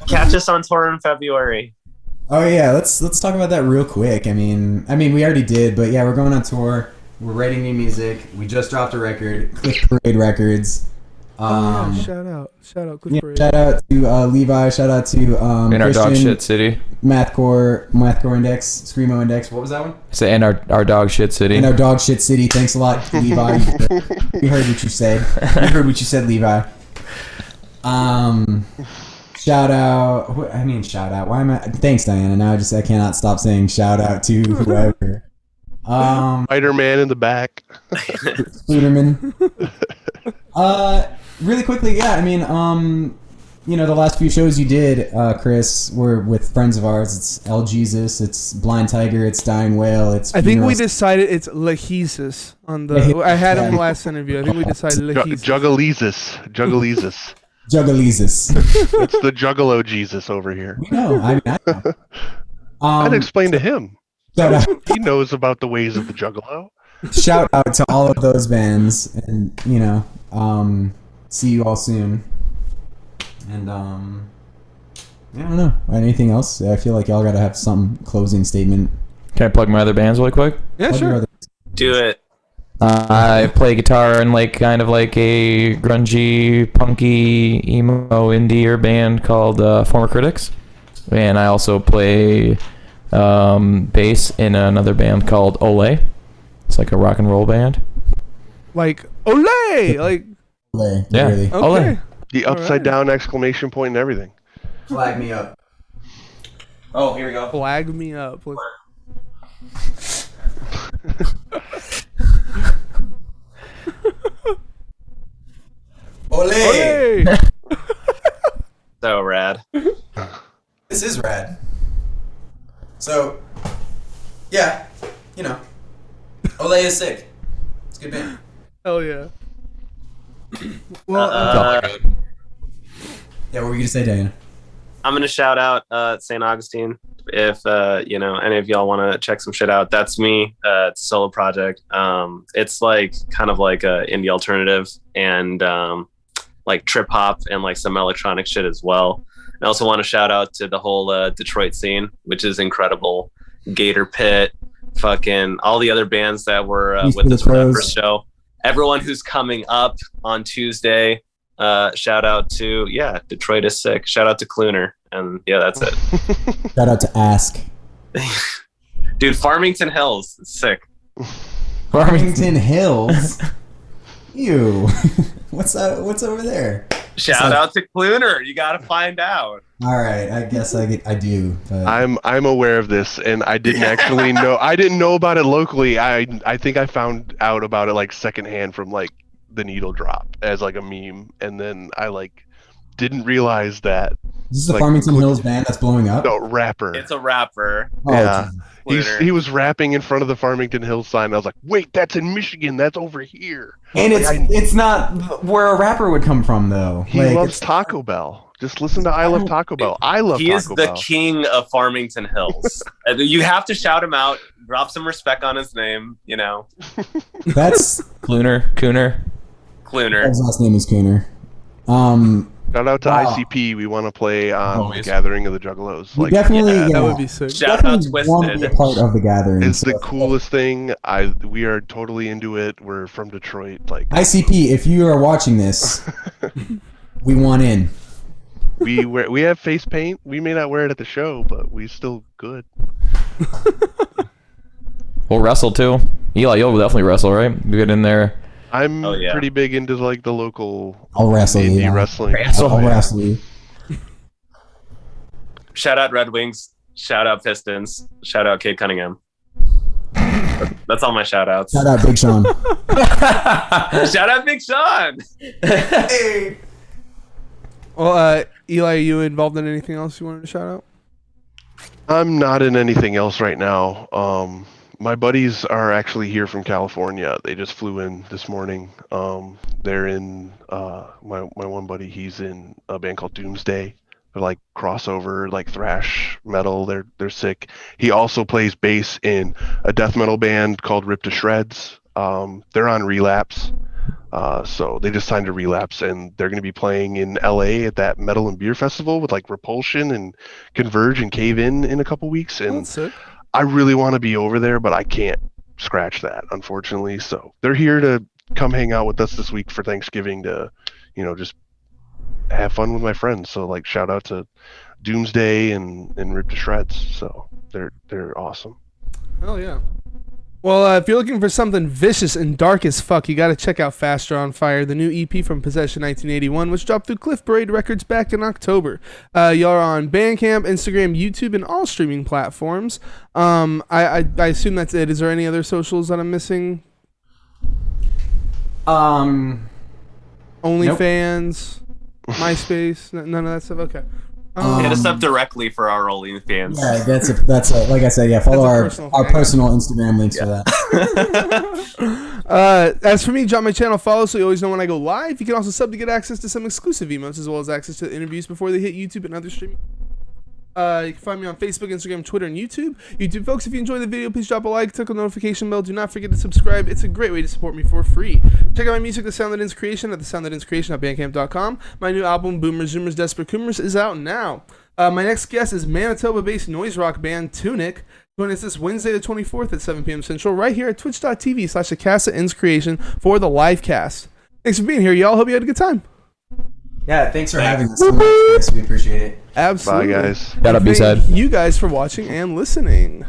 Catch us on tour in February. Oh yeah, let's talk about that real quick. I mean, we already did, but yeah, we're going on tour. We're writing new music. We just dropped a record, Cliff Parade Records. Yeah, shout out, Cliff Yeah, Parade. shout out to Levi. Shout out to In our dog Christian, shit city. Mathcore Index, Screamo Index. What was that one? Say, and our dog shit city. And our dog shit city. Thanks a lot, Levi. We heard what you said. We heard what you said, Levi. Shout out. Shout out. Why am I? Thanks, Diana. Now I cannot stop saying shout out to whoever. Spider-Man in the back. Spooderman. Really quickly, yeah. the last few shows you did, Chris, were with friends of ours. It's El Jesus, it's Blind Tiger, it's Dying Whale, it's. I think we decided it's Lachesis on the. I had him last interview. I think we decided Lachesis. Juggalesis. Juggalesis. It's the Juggalo Jesus over here. We know. I know. I'd explain to him. He knows about the ways of the Juggalo. Shout out to all of those bands, and see you all soon. And I don't know. Anything else? I feel like y'all gotta have some closing statement. Can I plug my other bands really quick? Yeah, sure. Do it. I play guitar in kind of like a grungy, punky, emo, indie band called Former Critics, and I also play bass in another band called Ole. It's like a rock and roll band. Like Ole, like. Ole, yeah. Really. Okay. Ole. The upside down exclamation point and everything. Flag me up. Oh, here we go. Flag me up. Ole! Ole! So rad. This is rad. So, yeah, Ole is sick. It's a good band. Hell yeah. Well, Yeah, what were you gonna say, Diana? I'm gonna shout out St. Augustine. If any of y'all want to check some shit out, that's me. It's a solo project. It's like kind of like a indie alternative and like trip hop and like some electronic shit as well. I also want to shout out to the whole Detroit scene, which is incredible. Gator Pit, fucking all the other bands that were with us for that first show. Everyone who's coming up on Tuesday. Shout out to Detroit is sick. Shout out to Cluner, and that's it. Shout out to Ask. Dude, Farmington Hills is sick. Farmington Hills. Ew. What's over there? Shout out to Cluner. You got to find out. All right, I guess I do. But... I'm aware of this, and I didn't actually know. I didn't know about it locally. I think I found out about it like secondhand from like the Needle Drop as like a meme, and then I didn't realize that. This is a Farmington Hills band that's blowing up. No, rapper. It's a rapper. Oh, yeah, Cluner. he was rapping in front of the Farmington Hills sign. I was like, wait, that's in Michigan. That's over here. And it's not where a rapper would come from though. He loves Taco Bell. Just listen to I Love Taco Bell. I love He Taco is Bell. the king of Farmington Hills. You have to shout him out. Drop some respect on his name. That's Cooner. His last name is Cooner. Shout out to Wow. ICP. We want to play on the Gathering of the Juggalos. We definitely, that would be sick. Shout out want to be a Twisted. part of the gathering. It's so the coolest thing. We are totally into it. We're from Detroit. ICP, if you are watching this, we want in. we have face paint. We may not wear it at the show, but we still good. We'll wrestle too. Eli, you'll definitely wrestle, right? Get in there. I'm Oh, yeah. pretty big into the local I'll wrestle you. indie Yeah. wrestling. I'll wrestle you. Shout out Red Wings. Shout out Pistons. Shout out Cade Cunningham. That's all my shout outs. Shout out Big Sean. Shout out Big Sean. Hey. Well, Eli, are you involved in anything else you wanted to shout out? I'm not in anything else right now. My buddies are actually here from California. They just flew in this morning. They're in my one buddy. He's in a band called Doomsday. They're crossover, thrash metal. They're sick. He also plays bass in a death metal band called Ripped to Shreds. They're on Relapse. So they just signed to Relapse, and they're going to be playing in LA at that Metal and Beer Festival with Repulsion and Converge and Cave In a couple weeks. And That's sick. I really want to be over there, but I can't scratch that, unfortunately. So they're here to come hang out with us this week for Thanksgiving to, just have fun with my friends. So shout out to Doomsday and Rip to Shreds. So they're awesome. Hell yeah. Well, if you're looking for something vicious and dark as fuck, you gotta check out Faster on Fire, the new EP from Possession 1981, which dropped through Cliff Parade Records back in October. Y'all are on Bandcamp, Instagram, YouTube, and all streaming platforms. I assume that's it. Is there any other socials that I'm missing? Nope. OnlyFans. MySpace, none of that stuff. Okay. Hit us up directly for our OnlyFans. Yeah, that's like I said. Yeah, follow our personal Instagram links for that. As for me, drop my channel, follow so you always know when I go live. You can also sub to get access to some exclusive emotes as well as access to the interviews before they hit YouTube and other streaming. You can find me on Facebook, Instagram, Twitter, and YouTube. YouTube folks, if you enjoyed the video, please drop a like, click on the notification bell. Do not forget to subscribe. It's a great way to support me for free. Check out my music, The Sound That Ends Creation, at thesoundthatenscreation.bandcamp.com. My new album, Boomers, Zoomers, Desperate Coomers, is out now. My next guest is Manitoba-based noise rock band Tunic. Join us this Wednesday the 24th at 7 p.m. Central right here at twitch.tv/thecastthatenscreation for the live cast. Thanks for being here, y'all. Hope you had a good time. Yeah, thanks for having us so much, Chris. We appreciate it. Absolutely. Bye, guys. That'll be said. You guys for watching and listening.